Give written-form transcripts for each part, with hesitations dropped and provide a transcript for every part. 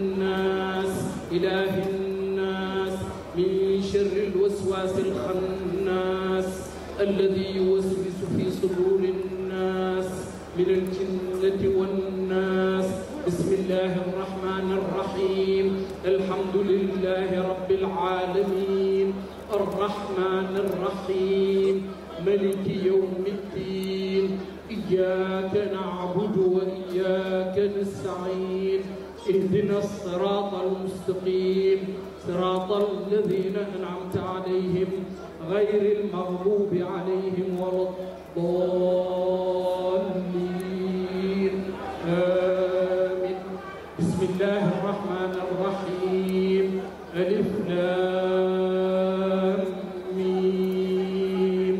الناس إله الناس من شر الوسواس الخناس الذي يوسوس في صدور الناس من الجنة والناس. بسم الله الرحمن الرحيم. الحمد لله رب العالمين الرحمن الرحيم ملك يوم الدين. إياك نعبد وإياك نستعين. اهدنا الصراط المستقيم صراط الذين أنعمت عليهم غير المغضوب عليهم ولا الضالين. آمين. بسم الله الرحمن الرحيم. ألف لام ميم.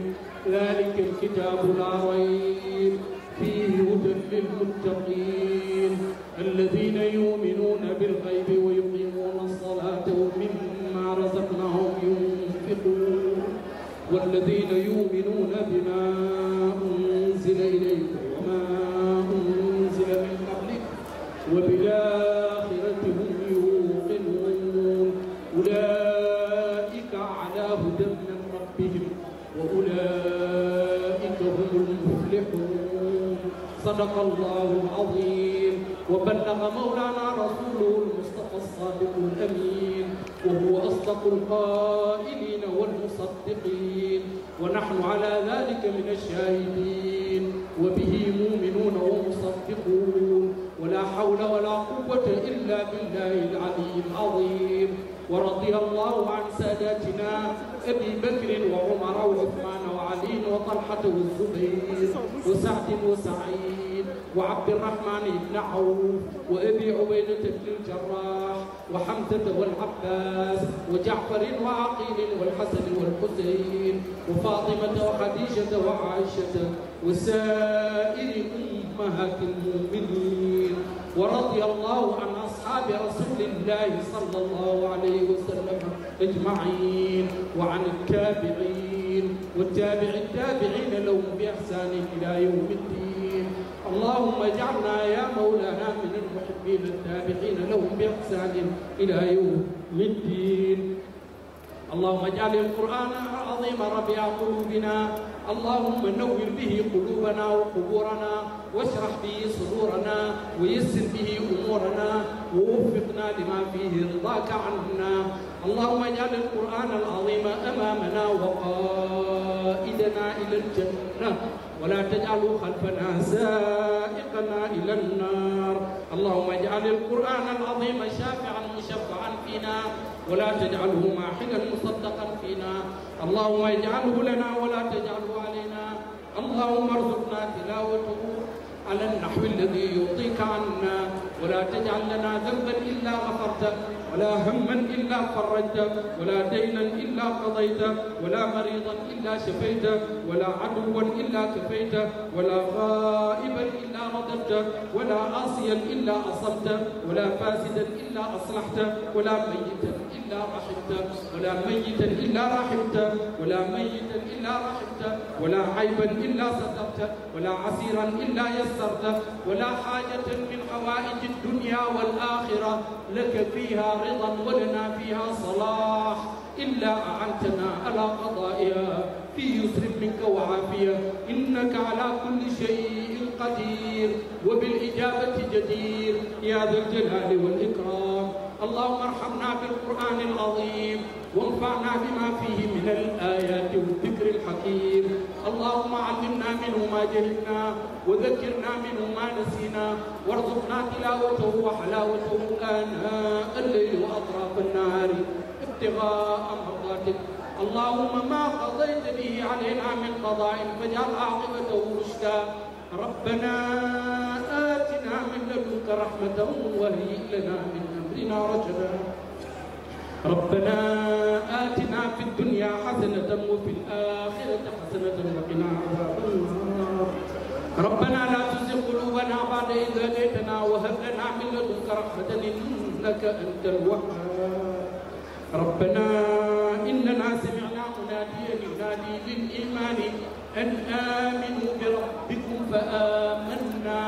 ذلك الكتاب لا ريب فيه هدى للمتقين الذين يؤمنون بالغيب ويقيمون الصلاة ومما رزقناهم ينفقون والذين يؤمنون بما أنزل إليك وما أنزل من قبلك وبالآخرة هم يوقنون أولئك على هدى من ربهم وأولئك هم المفلحون. صدق الله العظيم وبلغ مولانا رسوله المصطفى الصادق الأمين وهو أصدق القائلين والمصدقين ونحن على ذلك من الشاهدين وبه مؤمنون ومصدقون ولا حول ولا قوة إلا بالله العلي العظيم. ورضي الله عن ساداتنا أبي بكر وعمر وعثمان وعلي وطلحة والزبير وسعد وسعيد وعبد الرحمن بن عوف وأبي عبيدة بن الجراح وحمزة والعباس وجعفر وعقيل والحسن والحسين وفاطمة وخديجة وعائشة وسائر أمهات المؤمنين. ورضي الله عن أصحاب رسول الله صلى الله عليه وسلم أجمعين وعن التابعين والتابع التابعين لهم بإحسان إلى يوم الدين. اللهم اجعلنا يا مولانا من المحبين التابعين لهم بإحسان إلى يوم الدين. اللهم اجعل القرآن العظيم ربيع قلوبنا. اللهم نور به قلوبنا وقبورنا واشرح به صدورنا ويسر به أمورنا ووفقنا لما فيه رضاك عنا. اللهم اجعل القرآن العظيم أمامنا وقائدنا إلى الجنة ولا تجعله خلفنا سائقنا إلى النار. اللهم اجعل القرآن العظيم شافعا مشفعا فينا ولا تجعله ماحلا مصدقا فينا. اللهم اجعله لنا ولا تجعله علينا. اللهم ارزقنا تلاوته على النحو الذي يرضيك عنا ولا تجعل لنا ذنبا إلا غفرته ولا هما إلا فرجته ولا دينا إلا قضيته ولا مريضا إلا شفيته ولا عدوا إلا كفيته ولا غائبا إلا رددته ولا عاصيا إلا أصبته ولا فاسدا إلا أصلحته ولا ميتا إلا رحمته ولا ميتا إلا رحمته ولا ميتا إلا رحمته ولا عيبا إلا سترته ولا عسيرا إلا يسرته ولا حاجة من حوائج الدنيا والآخرة لك فيها رضا ولنا فيها صلاح إلا أعنتنا على قضائها في يسر منك وعافية إنك على كل شيء قدير وبالإجابة جدير يا ذا الجلال والإكرام. اللهم ارحمنا بالقرآن العظيم وانفعنا بما فيه من الآيات والذكر الحكيم. اللهم علمنا منه ما جهلنا وذكرنا منه ما نسينا وارزقنا تلاوته وحلاوته آناء الليل وأطراف النهار ابتغاء مرضاتك. اللهم ما قضيت به علينا من قضاء فاجعل عاقبته رشدا. ربنا آتنا من لدنك رحمة وهيئ لنا من أمرنا رشدا. ربنا آتنا في الدنيا حسنة وفي الآخرة حسنة وقنا عذاب النار. ربنا لا تزغ قلوبنا بعد إذ هديتنا وهب لنا من لدنك رحمة إنك أنت الوهاب. ربنا إننا سمعنا مناديا ينادي للإيمان أن آمنوا بربكم فآمنا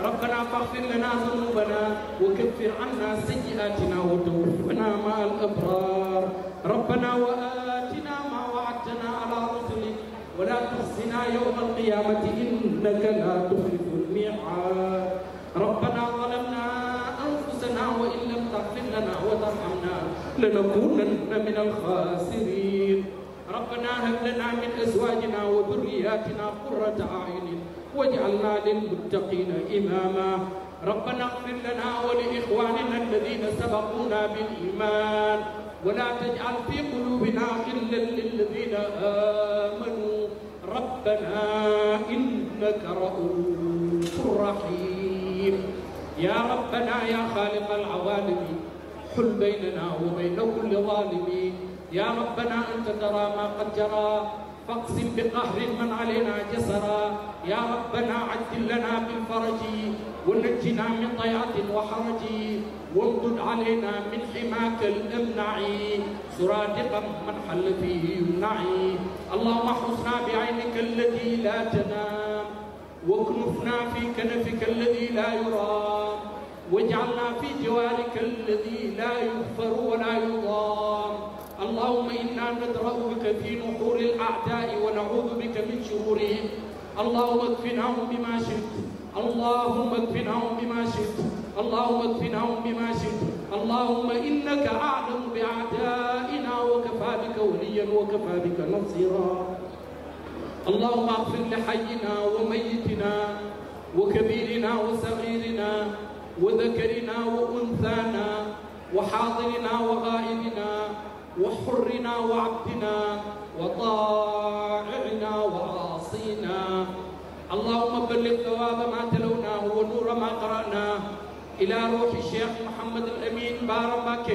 ربنا فاغفر لنا ذنوبنا وكفر عنا سيئاتنا وتوفنا مع الأبرار ربنا وآتنا ما وعدتنا على رسلك ولا تخزنا يوم القيامة إنك لا تخلف الميعاد ربنا ظلمنا أنفسنا وإن لم تغفر لنا وترحمنا لنكونن من الخاسرين ربنا هب لنا من أزواجنا وذرياتنا قرة أعين واجعلنا للمتقين إماما ربنا اغفر لنا ولإخواننا الذين سبقونا بالإيمان ولا تجعل في قلوبنا غلا للذين آمنوا ربنا إنك رؤوف رحيم يا ربنا يا خالق العوالم حل بيننا وبين كل ظالم يا ربنا أنت ترى ما قد جرى فاقسم بقهر من علينا جسرا يا ربنا عجل لنا بالفرج ونجنا من ضيعة وحرج وامدد علينا من حماك الأمنع سرادقا من حل فيه يمنعي اللهم احرسنا بعينك التي لا تنام واكنفنا في كنفك الذي لا يرام واجعلنا في جوارك الذي لا يغفر ولا يضام اللهم إنا ندرأ بك في نحور الأعداء ونعوذ بك من شرورهم اللهم اكفناهم بما شئت اللهم اكفناهم بما شئت اللهم اكفناهم بما شئت اللهم إنك أعلم بأعدائنا وكفى بك وليا وكفى بك نصيرا اللهم اغفر لحينا وميتنا وكبيرنا وصغيرنا وذكرنا وأنثانا وحاضرنا وغائبنا وحرنا وعبدنا وطائعنا وعاصينا اللهم بلغ ثواب ما تلوناه ونور ما قرأناه إلى روح الشيخ محمد الأمين بارمك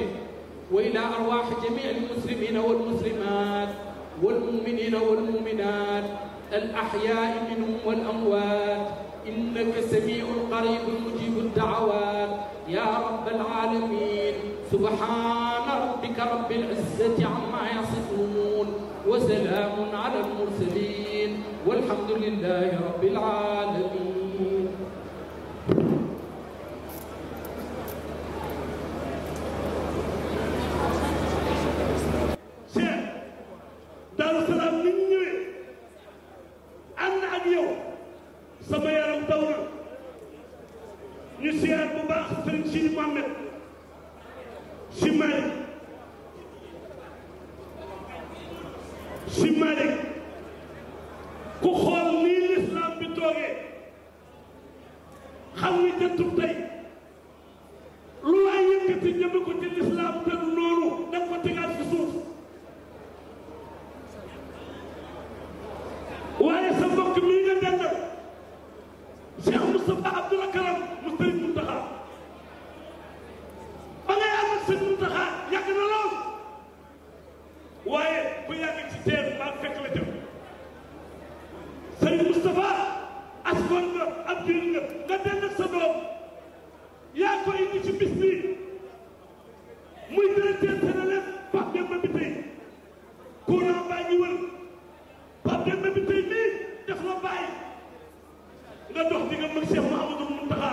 وإلى أرواح جميع المسلمين والمسلمات والمؤمنين والمؤمنات الأحياء منهم والأموات إنك سميع قريب مجيب الدعوات يا رب العالمين سبحان ربك رب العزة عما يصفون وسلام على المرسلين والحمد لله رب العالمين Cheikh Darou Salam ni ñu ñëwee ànd ak yow sama yaram daw na ñu siyaar bu baax Serigne Sidi Mohamed si Malick ku xool nii l'islam bi toogee xam ni jëntub tey lu waay yëkkati jëme ko ci l'islam te noonu da ko tegaat ci suuf waaye sa mbokk mii nga dendal Cheikh Moustapha Abdoul Karam mu Sëriñ Muntaxa ba ngay am ak Sëriñ Muntaxa yàgg na lool waaye bu yàgg ci teen maa fekk la jëm Sëriñ Moustapha askoon nga ab jur nga dend ak sa doom yaa ko indi ci bis bi muy directeur général Pape Demba bi tey courant baa ngi wër Pape Demba bi tey nii def la bàyyi nga dox di nga mag Cheikh Mouhamadou Mountakha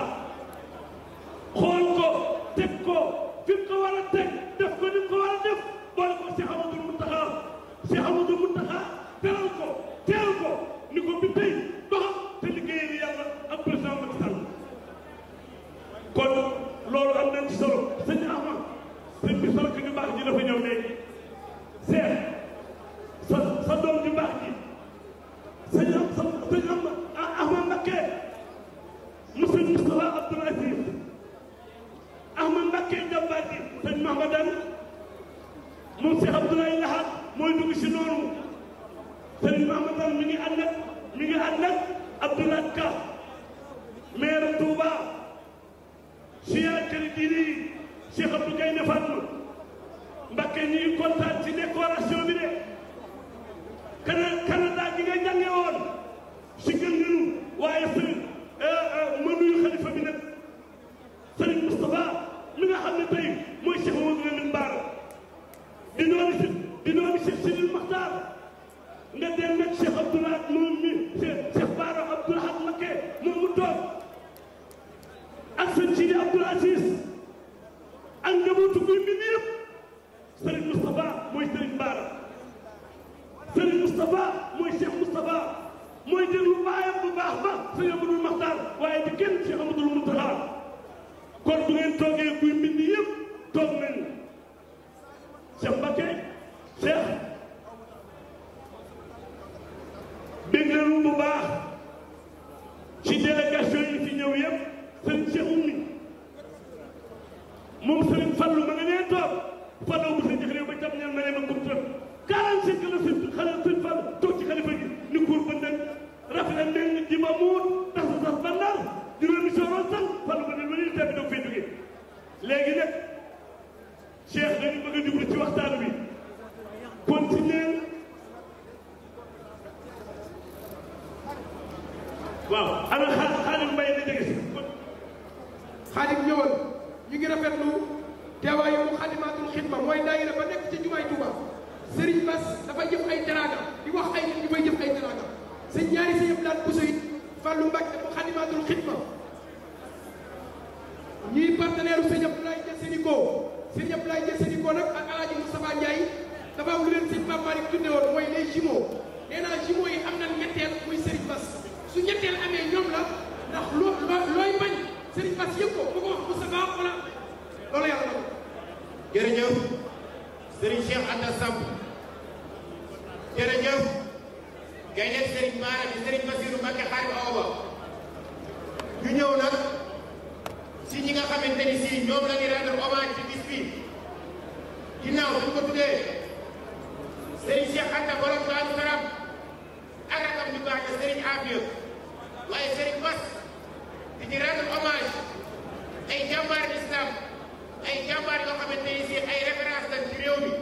xool ko teg ko fi mu ko war a teg def ko ni mu ko war a def boole ko Cheikh Amadou Mountakha Cheikh Amadou Mountakha teral ko teel ko ni ko bi tey doxal te liggéeyal yàlla ak président Macky Sall kon loolu am nañ ci solo sëñ Ahmad sëñ bi solo ñu baax ji dafa ñëw léegi Cheikh sa doom ju baax ji sëñ Ahmad Mbacké monsieur Moustapha Abdoul Aziz Ahmad Mbacké jàmbaar ji sëñ Mahmadan moom Cheikh Abdoulaye Lahad mooy dugg si noonu sëñ Mahmadan mi ngi ànd ak Abdoulaye Ka maire Touba siyaar kër diine yi Cheikh Abdou Gaynde Fatma Mbacké ñi ngi kontaan ci décoration bi de Canada gi nga jànge woon si gën ngënu waaye sëriñ ma nuyu xalifa bi nag sëriñ Moustapha mi nga xam ne tey mooy Cheikh Mamadou Lamine Bara di noonu Cheikh Sidil Makhtar nga dem nag Cheikh Abdoulaye moom mi Cheikh Bara Abdoul Ahad Mbacké moom mu toog njabootu guy mi nii yëpp Serigne Moustapha mooy Serigne Bara Serigne Moustapha mooy Cheikh Moustapha mooy déglu baayam bu baax ba Serigne Amadou Makhtar waaye di kenn Cheikh Amadou Moustapha kon bu ngeen toogee guy mi nii yëpp toog nañu Cheikh Mbacké Cheikh dégg nañu bu baax ci délégation yi fi ñëw yëpp Serigne Cheikh Oumy moom Serigne Fallou ma nga nee toog Fallou bu sa njëkk réew ba tam ñaan ma ne ma gum tëb 45 la Serigne Fallou toog ci xalifa gi ni kuur ba ndëng rafet na ndëng di ma muut tax sa sax bandar juróomi sooroon sax Fallou ba ne lu ñuy tebbi doog fay jógee léegi nag Cheikh dañu bëgg a jublu ci waxtaan bi continuer waaw ana Xaadim Mbay na jege si Xaadim ñëwal ñu ngi rafetlu teewaayu Muxaddamatul Xidma mooy daayira ba nekk ci jumaay Tuuba Serigne Bass dafa jëf ay teraanga di wax ay nit ñu fay jëf ay teraanga sëñ ñaari sëñ yëpp daan puso it Fallou Mbacke Muxaddamatul Xidma ñuy partenaire u sëñ Abdoulaye Dia Sénico sëñ Abdoulaye Dia Sénico nag ak Alaaji Moustapha Ndiaye dafa am lu leen sëñ Pape Malick tudde woon mooy les jumeaux nee naa jumeaux yi am na ñetteel muy Serigne Bass su ñetteel amee ñoom la ndax looy bañ Serigne Bass yëpp ko bu ko wax Moustapha wala loolu yàlla na ko. jërëjëf Serigne Cheikh Anta Samb jërëjëf gaynde Serigne Bara di Serigne Bassirou Mbacké Xaadimu Awa Ba ñu ñëw nag si ñi nga xamante ni si ñoom la ñu rendre hommage ci bis bi ginnaaw bu ñu ko tuddee Serigne Cheikh Anta borom Daaru Salaam ak rakam ñu baax ne Serigne Afia waaye Serigne Bass di ci rendre hommage ay jàmbaar islam ay jàmbaar yoo xamante ni si ay référence lañ ci réew mi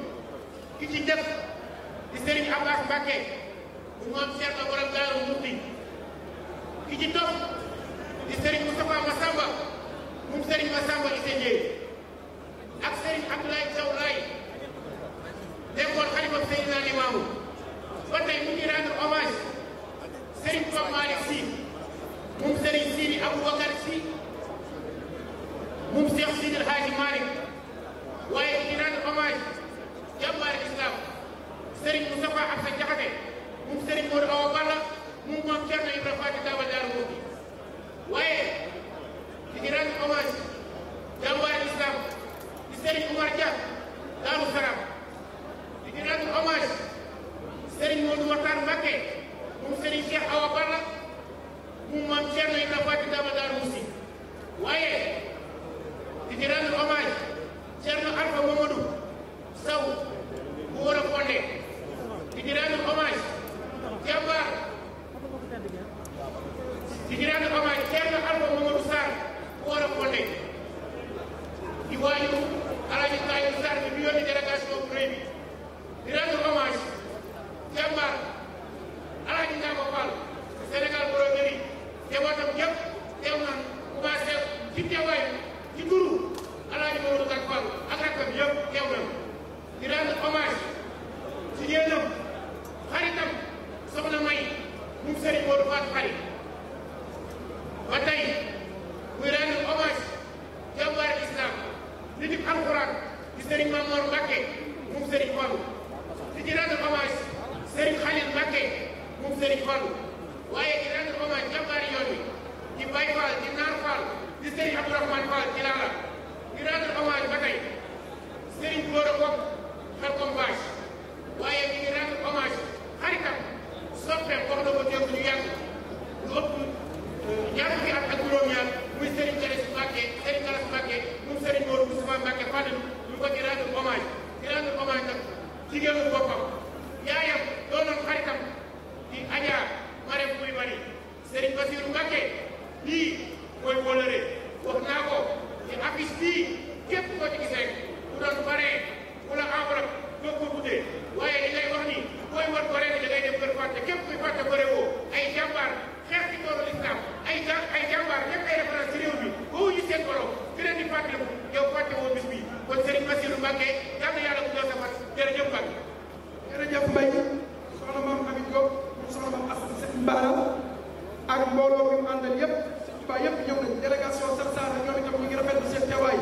ki ci def di Serigne Abbas Mbacké bu moom Cheikh borom Daaru Muxti ki ci topp di Serigne Moustapha Massamba moom Serigne Massamba Issa Dieye ak Serigne Abdoulaye Thiaw Laye nekkoon xalifa Seydina Limaamu ba tey mu ngi rendre hommage Serigne Pape Malick Sy moom Serigne Sidi Aboubacar Sy moom Cheikh Sidi El Hadji Malick waaye di rendre hommage jàmbaar islam Serigne Moustapha Absa Diakhaté moom Serigne Modou Awa Balla moom moom Thierno Ibrahima Fati Daba Daaru Muxti waaye di rendre hommage jàmbaar islam di Serigne Oumar Dia Daaru Salaam di rendre hommage Serigne Modou Makhtar Mbacké moom Serigne Cheikh Awa Balla moom moom Thierno Ibrahima Fati Daba Daaru Muxti waaye di rendre hommage Thierno Alpha Mamadou Sow bu war a fondé di rendre hommage jàmbaar di rendre hommage Thierno Alpha Mamadou Sarr bu war a fondé di waaju Alaaji Taïb Sarr bi yónni délégation bu rëy bi di rendre hommage jàmbaar Alaaji Ndako Fall Sénégal Broderie njabootam yëpp teew naan commencé ci teewaay ci turu Alaaji Mamadou Kat Fall ak rakkam yëpp teew nañ di rendre hommage jigéenam xaritam soxna May moom Serigne Modou Fatou Khari ba tey muy rendre hommage jàmbaar islam nit yi alxuraan di Serigne Mamour Mbacké moom Serigne Fallou di rendre hommage Serigne Khalil Mbacké moom Serigne Fallou waaye di rendre hommage jàmbaari yoon wi di Baye Fall di Naar Fall di Serigne Abdourahmane Fall ci Lala di rendre hommage ba tey Serigne Gora Bopp Xelkom Bache waaye di rendre hommage xaritam soppeem wax na ko dégg ñu yàgg lu ëpp ñaar fukki at ak juróom-ñaar muy Serigne Galas Mbacké Serigne Galas Mbacké moom Serigne Modou Moustapha Mbacké Fadilou ñu ko di rendre hommage nag jigéenu boppam yaayam doonoon xaritam di Adja Marème Pouy Bari Serigne Bassirou Mbacké lii mooy wóolare wax naa ko ci affiche bii képp koo ci gis rek bu doon baree wala enveloppe doo ko guddee waaye li ngay wax ni booy war ko rek da ngay dem kër fàtte képp kuy fàtte bare woo ay jàmbaar xeex ci toolu islam ay jàmbaar ñëpp ay référence ci réew mi boo ñu seen borom di leen di fàttaliku yow fàtte woo bis bi kon Serigne Bassirou Mbacké yal na yàlla guddal sa fan jërëjëf Mbacké. jërëjëf Mbaye soxna maam Ami Diop soxna maam Assane Serigne Bara ak mbooloo mi mu àndal yëpp Serigne Touba yëpp ñëw nañ délégation Sarsara ñoom itam ñu ngi rafetlu seen teewaay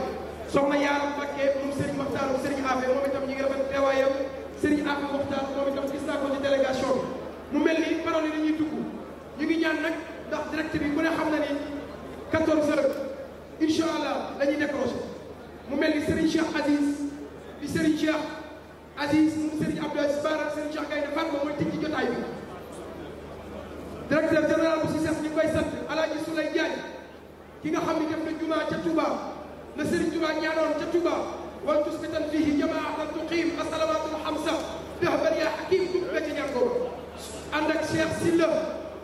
soxna yaa Baara Mbacke moom Serigne Mokhtar Serigne Afe moom itam ñu ngi rafet teewaayam Serigne Afe Mokhtar moom itam gis naa ko ci délégation bi mu mel ni parole yi dañuy dugg ñu ngi ñaan nag ndax direct bi ku ne xam na ni 14 heures incha allah la ñuy décroché mu mel ni Serigne Cheikh Aziz di Serigne Cheikh Aziz moom Serigne Abdou Aziz Bara Serigne Cheikh Gaynde Fatma mooy tëj ci jotaay bi directeur général bu CICES ñu koy sant Alaaji Souley Diagne ki nga xam ne def na jumaa ca Touba la Serigne Touba ñaanoon ca Touba wal tusbitan fihi jamaatan tuqiim asalawatul xamsa dahban yaa hakim dugg nga ci ñaan ko ànd ak Cheikh Silla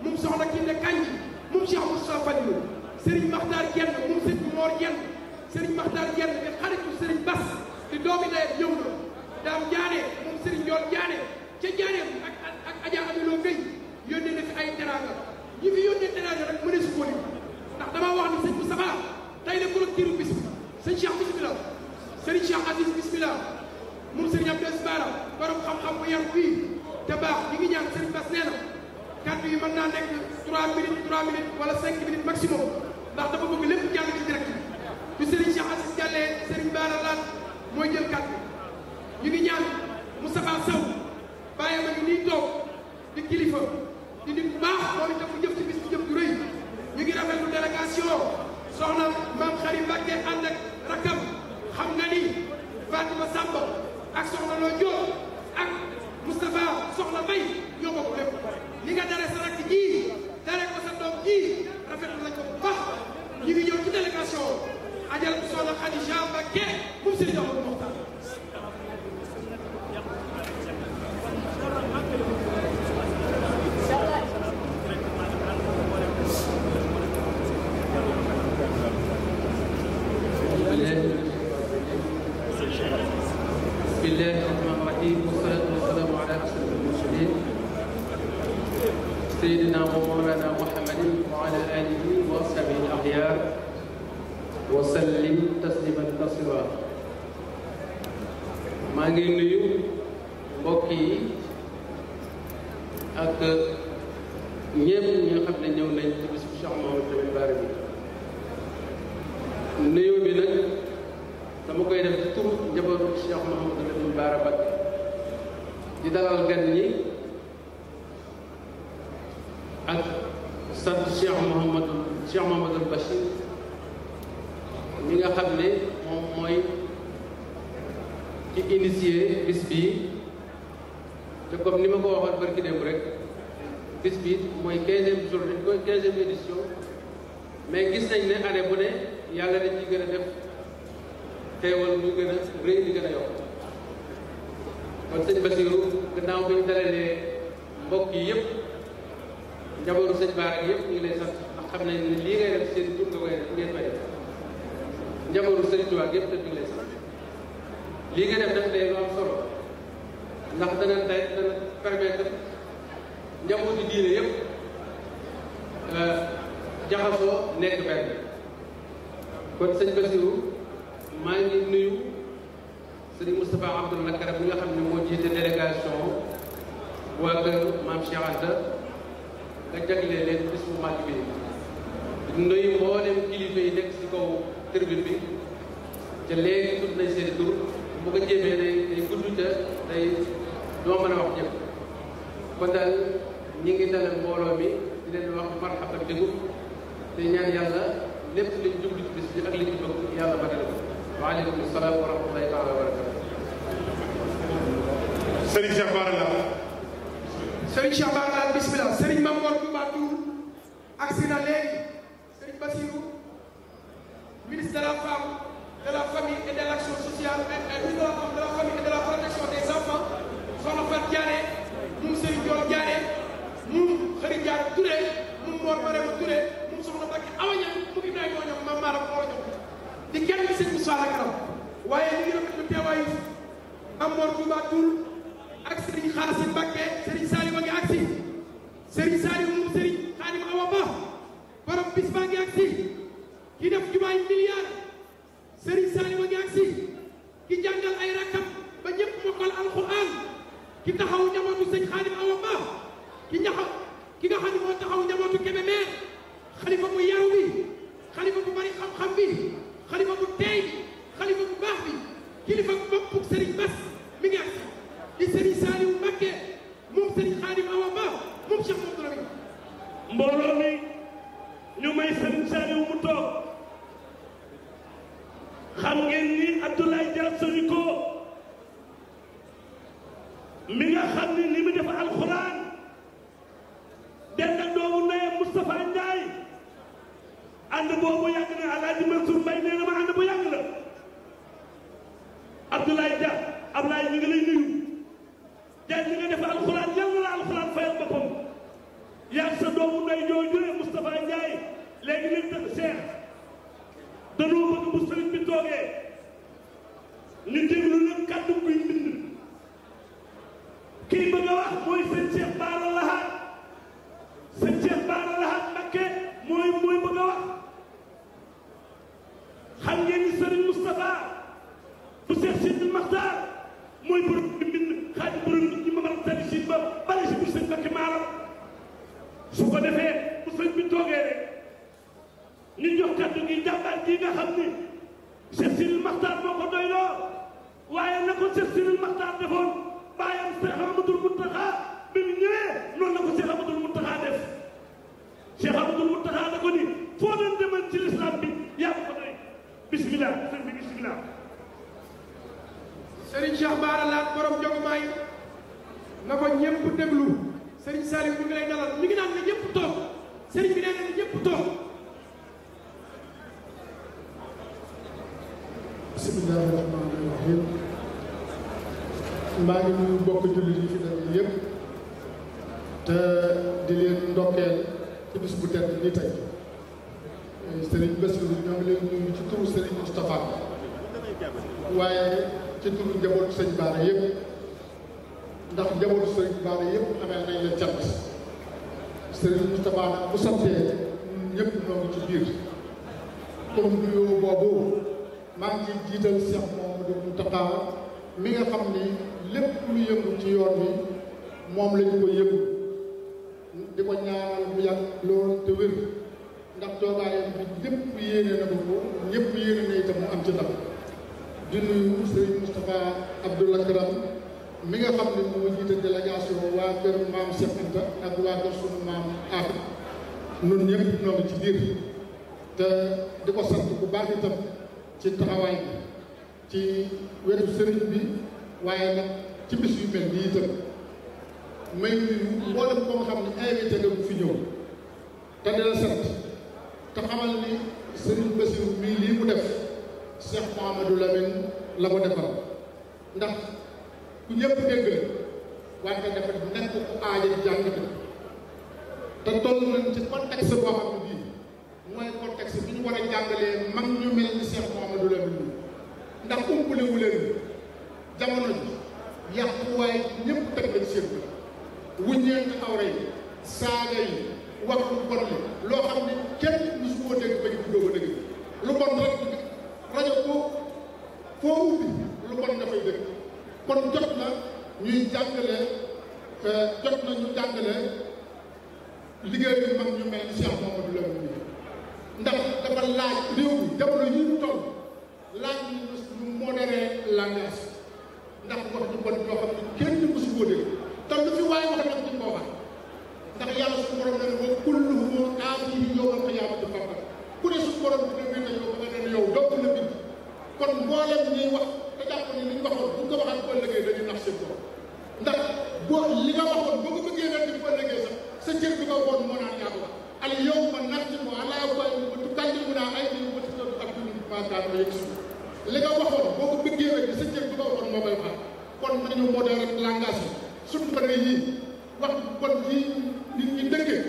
moom soxna Kinde Kanji moom Cheikh Moustapha Fadilou Serigne Makhtar Dieng moom Serigne Mor Dieng Serigne Makhtar Dieng di xaritu Serigne Bass di doomi ndeyam ñëw na daam Diané moom Serigne Ndiol Diané ca Diané ak Adja Amilo Gueye yónnee na fi ay teraanga ñi fi yónnee teraanga rek mëne su ko lim ndax damaa wax ni sëñ Moustapha tey la collecteur bis bi sëñ Cheikh bismillah Serigne Cheikh Aziz bismillah moom Serigne Abdou Aziz Bara borom xam-xam bu yar fii te baax ñi ngi ñaan Serigne Bass nee na kàddu yi mën naa nekk 3 minutes wala 5 minutes maximum ndax dafa bëgg lépp jàll ci direct bi Serigne Cheikh Aziz jàllee Serigne Bara laat mooy jël kàddu ñu ngi ñaan Moustapha Sow bàyyi ma ngi nii toog di kilifa di nit bu baax moom itam mu jëf ci bis bu jëf ju rëy ñu ngi rafetlu délégation soxna Mame Khary Mbacké ànd ak rakam xam nga ni Fatima Samba ak soxna Lo Diop ak Moustapha soxna May ñoo bokk lépp li nga dare sa rakk ji dare ko sa doom ji rafetlu nañ ko bu baax ñu ngi ñëw ci délégation ajal soxna Khadija Mbacké moom Serigne Amadou Mokhtar بسم الله الرحمن الرحيم والصلاة والسلام على أشرف المرسلين سيدنا ومولانا محمد وعلى آله وأصحابه الأخيار وسلم تسليما كثيرا maa ngi nuyu mbokk yi ak ñépp ñi nga xam ne ñëw nañ ci bis bu Cheikh Mouhamadou Lamine Bara bi nuyu bi nag dama koy def ci tur njabootu Cheikh Mouhamadou Lamine Bara Mbacké di dalal gan ñi ak sant Cheikh Mouhamadou Bachir mi nga xam ne moom mooy ci initié bis bii te comme ni ma ko waxoon barki démb rek bis bi mooy 15e journée 15e édition mais gis nañ ne année bu ne yàlla dañ ci gën a def teewal muy gën a rëy di gën a yokk kon sëñ Basiru gannaaw bi ñu dalalee mbokk yi yëpp njabootu sëñ Bara yëpp ñu ngi lay sant ndax xam nañ ne lii ngay def seen tur nga koy def ngeen fay def njabootu sëñ Tuubaa yëpp te ñu ngi lay sant lii nga def nag day lu am solo ndax dana permettre njabootu diine yëpp jaxasoo nekk benn kon sëñ Basiru maa ngi nuyu sëriñ Moustapha Abdoul Karam mi nga xam ne moo jiite délégation waa kër Maam Cheikh Anta nga jagleel leen bis bu màgg bi nuyu mboolem kilifa yi nekk ci kaw tribune bi te léegi tudd nañ seen tur bu ko jéemee day gudd ca day doo mën a wax ñëpp kon daal ñi ngi dalal mbooloo mi di leen wax marhaban bikum te ñaan yàlla lépp liñ jublu ci bis bi ak li ñu bëgg yàlla matale ko waaleykum salaam wa rahmatullahi taala wa barakatu Serigne Cheikh Bara la Serigne Cheikh Bara la bismillah Serigne Mamour Touba Tour agsi na léegi Serigne Bassirou ministre de la femme de la famille et de l'action sociale ministre de la femme de la famille et de la protection des enfants soxna Fatou Diané moom Serigne Dior Diané moom Khary Diané Touré moom Mor Marema Touré moom soxna Mbacké Awa Niang mu Ibrahima ñoom Mame Mara ko war a jox di kenn ci sëñ Moussa la Karam waaye ñu ngi rafetlu teewaayu Mamour Touba Tour ak Serigne Khassim Mbacké Serigne Saliou a ngi agsi Serigne Saliou moom Serigne Khadim Awa Ba borom bis baa ngi agsi ki def jumaay milliard Serigne Saliou a ngi agsi ki jàngal ay rakkam ba ñëpp mokkal alxuraan ki taxaw njabootu sëñ Khadim Awa Ba ki nga xam ne moo taxaw njabootu Kébémer xalifa bu yaru bi xalifa bu bari xam-xam bi xalifa bu teey bi xalifa bu baax bi kilifa bopp Serigne Bass mi ngi agsi di Serigne Saliou Mbacké moom Serigne Khadim Awa Ba moom Cheikh Mamadou Lamine. mbooloo mi ñu may Serigne Saliou mu toog xam ngeen ni Abdoulaye Dia Soniko mi nga xam ni li mu def alxuraan den ak doomu ndeyam Moustapha Ndiaye ànd boobu yàgg na Alaaji Mansour Mbaye nee na ma ànd bu yàgg la Abdoulaye Dia Abdoulaye ñu ngi lay nuyu Dia ñi nga def alxuraan yàlla la alxuraan fayal boppam yaa sa doomu ndey jooju Moustapha Ndiaye léegi leen def Cheikh danoo bëgg bu sëriñ bi toogee ñu déglu nag kàddu kuy mbind kii bëgg a wax mooy sëñ Cheikh Bara Lahad sëñ Cheikh Bara Lahad Mbacké mooy bëgg a wax xam ngeen ni sëriñ Moustapha bu Cheikh Sidil Makhtar mooy borom bi mbind xaaj borom nit ñi mamal tali si ba bale si bu sëñ Mbacké maaram su ko defee bu sëñ bi toogee rek ñu jox kàddu gi jàmbaar ji nga xam ni Cheikh Sidil Makhtar moo ko doyloo waaye na ko Cheikh Sidil Makhtar defoon bàyyam Cheikh Amadou Mountakha bi mu ñëwee noonu la ko Cheikh Amadou Mountakha def Cheikh Amadou Mountakha da ko ni foo doon demal ci l'islam bi yaa ko doy bismillah sëñ bi bismillah. Serigne Cheikh Bara Lahad borom Jogomaay na ko ñëpp déglu Serigne Saliou mi ngi lay dalal mi ngi naan ne ñëpp toog Serigne bi nee na ne ñëpp toog. bismillahi rahmaani rahim maa ngi nuyu bokk jullit yi fi daje yëpp te di leen ndokkeel ci bis bu tedd nii tey Serigne Bassirou ñoo ngi leen nuyu ci turu Serigne Moustapha waaye ci turu njabootu sëñ Bara yëpp ndax njabootu sëñ Bara yëpp amee nañ leen cant Serigne Moustapha nag bu santee ñëpp ñoo ngi ci biir comme nuyoo boobu maa ngi ciy jiital Cheikh Mamadou Mountakha mi nga xam ni lépp lu yëngu ci yoon wi moom lañu ko yëngu di ko ñaanal bu yàgg loolu te wér ndax toogaayam bi lépp yéene na ko ñëpp yéene na itam mu am ci ndam di nuyu Serigne Moustapha Abdoul Akram mi nga xam ne moo jiite délégation waa kër maam Cheikh Anta ak waa kër sunu maam Afi nun ñëpp ñoo ngi ci biir te di ko sant bu baax itam ci taxawaay bi ci wetu sëriñ bi waaye nag ci bis yu mel nii itam may nuyu mboolem ko nga xam ne invité nga bu fi ñëw te dina sant te xamal ni sëriñ Bassirou mii lii mu def Cheikh Mouhamadou Lamine la ko defal ndax ku ñëpp dégg la wante dafa nekk ku aaja jàng te toll nañ ci contexte boo xam ne bii mooy contexte bi ñu war a jàngalee mag ñu mel ni Cheikh Mouhamadou Lamine ndax umpale wu leen jamono ji yàquwaay ñëpp teg nañ seen bi wuññeent awra yi saaga yi wax lu bon li loo xam ne kenn musu koo dégg ba ñu dóoba dégg lu bon rek rajo foo ubbi lu bon dafay dégg kon jot na ñuy jàngale ñu jàngale liggéeyu mag ñu mel ni Cheikh Mouhamadou Lamine ndax dafa laaj réew mi jamono yi ñu toll laaj ñu modéré langage ndax wax ju bon yoo xam ne kenn mësu koo dégg te lu fi waaye wax nag ci boobaa ndax yàlla suñu borom ne wa kulluhum aatihi yawmal qiyaamati fardan ku ne suñu borom bi ne yow ba nga ne yow doo ko la bind kon mboolem ñuy wax te jàpp ne li ñu waxoon bu ñu ko waxaat boo ëllëgee dañuy nax seen bopp ndax boo li nga waxoon boo ko bëggee wet di boo ëllëgee sax sa cër bi nga waxoon moo naan yaa ko wax al yawma naxtimu alaa afwaahihim wa tukallimunaa aydiihim wa tashhadu arjuluhum bimaa kaanuu yaksibuun li nga waxoon boo ko bëggee wet sa cër bi nga waxoon moo koy wax kon nañu modéré langage yi suñu bëre yii wax bon yii nit ñi dëkkee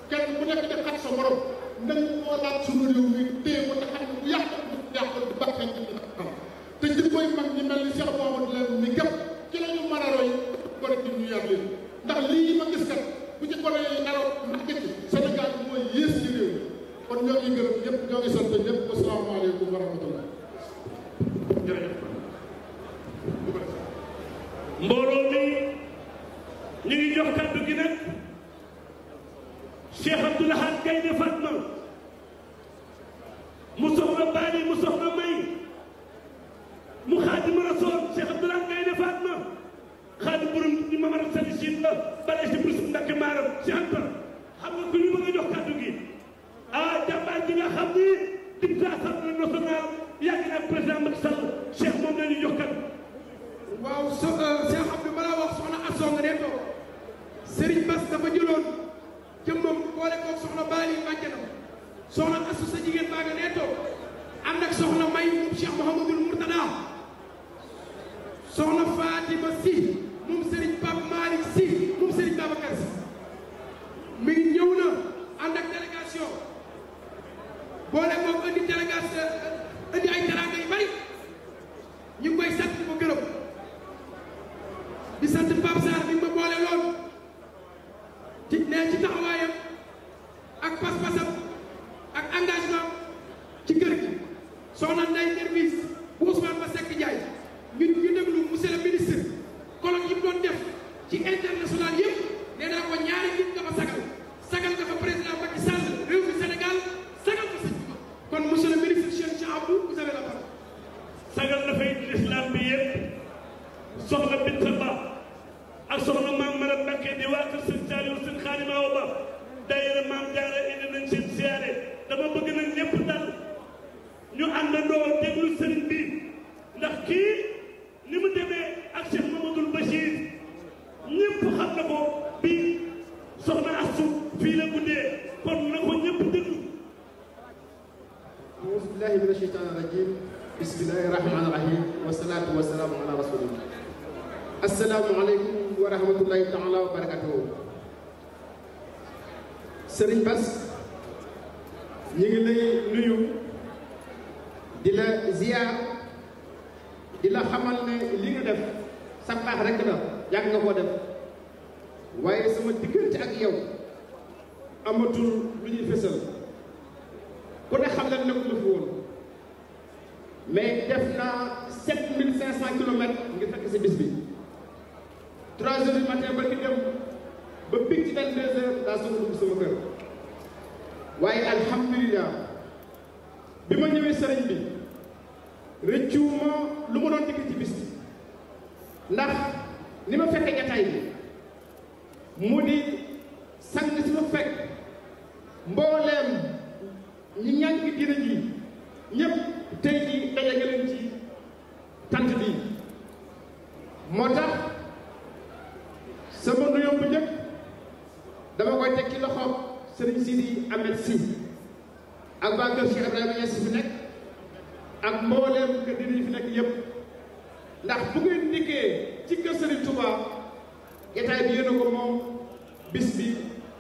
kenn ku nekk di xat sa morom nañ koo laaj suñu réew mi téye ko te xam ne bu yàq di bàqee te jël koy mag ñi mel ni Cheikh Mouhamadou Lamine mi gëpp ci la ñu mën a roy gone bi ñu yar leen ndax lii ma gis kat bu ci gone yi nelaw màgg ci Sénégal mooy yées ci réew mi kon ñoo ngi gërëm ñëpp ñoo ngi sant ñëpp asalaamaaleykum wa rahmatullah jërëjëf mbooloo mi ñu ngi jox kàddu gi nag Cheikh Abdou Lahad Gaïndé Fatma mu soxna Bali mu soxna May mu xaadima maaram ci Anta xam nga ku ñu bëgg a jox kàddu gi jàmbaar ji nga xam ni député Assemblée nationale yàgg na président Macky Sall Cheikh moom la ñuy jox kàddu. waaw Cheikh Abdou balaa wax soxna Assou nga nee toog Serigne Bass dafa jëloon jëmmam boole koog soxna Bali bàjjanam soxna Assou sa jigéen baa nga nee toog ànd ak soxna May moom Cheikh Mouhamadoul Mourtada soxna Fatima Sy moom Serigne Pape Malick Sy moom Serigne Babacar Sy mi ngi ñëw na ànd ak délégation boole koog indi délégation indi ay teraanga yu bari ñu ngi koy sant ko gërëm di sant Pape Sarr bi ma boole lool ci taxawaayam ak pas-pasam ak engagement ci kër gi soxna Ndeye service bu Ousmane Masseck Ndiaye ñun ñu déglu monsieur le ministre colloque yi mu doon def ci international yëpp nee naa ko ñaari nit nga fa sagal nga fa président Macky Sall réew mi Sénégal sagal ko sëñ bi kon monsieur le ministre Cheikh Abdou vous avez la parole. sagal na fay l'islam bi yëpp soxna Binta Ba ak soxna maam Maram Mbacké di waa kër sëñ Saliou sëñ Xaadima Awa Ba daayira maam Jaara indi nañ seen siyaare dama bëgg nag ñëpp dal ñu àndandoo déglu sëriñ bi ndax kii ni mu demee ak Cheikh Mamadou Bachir ñëpp xam na ko bi soxna Astou fii la guddee kon na ko ñëpp déglu. auzu billahi mina shaytaani rajim bismillahi rahmaani rahim wasalaatu wasalaamu ala rasulillah asalaamualeykum wa rahmatullahi taala wa barakatuhu. Serigne Bass ñu ngi lay nuyu di la ziar di la xamal ne li nga def sa baax rek la yàgg nga koo def waaye sama diggante ak yow amatul lu ñuy fësal ku ne xam leen nekk lu fi woon mais def naa 7500 kilomètres ngir fekk si bis bi 3 heures du matin ba ki dem ba picc ci 22 heures daa soog a dugg sama kër waaye alhamdulilah bi ma ñëwee sëriñ bi rëccuwuma lu ma doon dikk ci bis bi ndax ni ma fekkee jataay bi mu di sang si ma fekk mbooleem ñi ñànk diina ji ñëpp tey jii daje nga leen ci tant bi moo tax sama nuyoo bu njëkk dama koy teg ci loxo Serigne Sidi Ahmed Sy ak waa kër Cheikh Ibrahima Niass fi nekk ak mbooleem kër diina yi fi nekk yëpp ndax bu ngeen dikkee ci kër Serigne Touba jotaay bi yéen a ko moom bis bi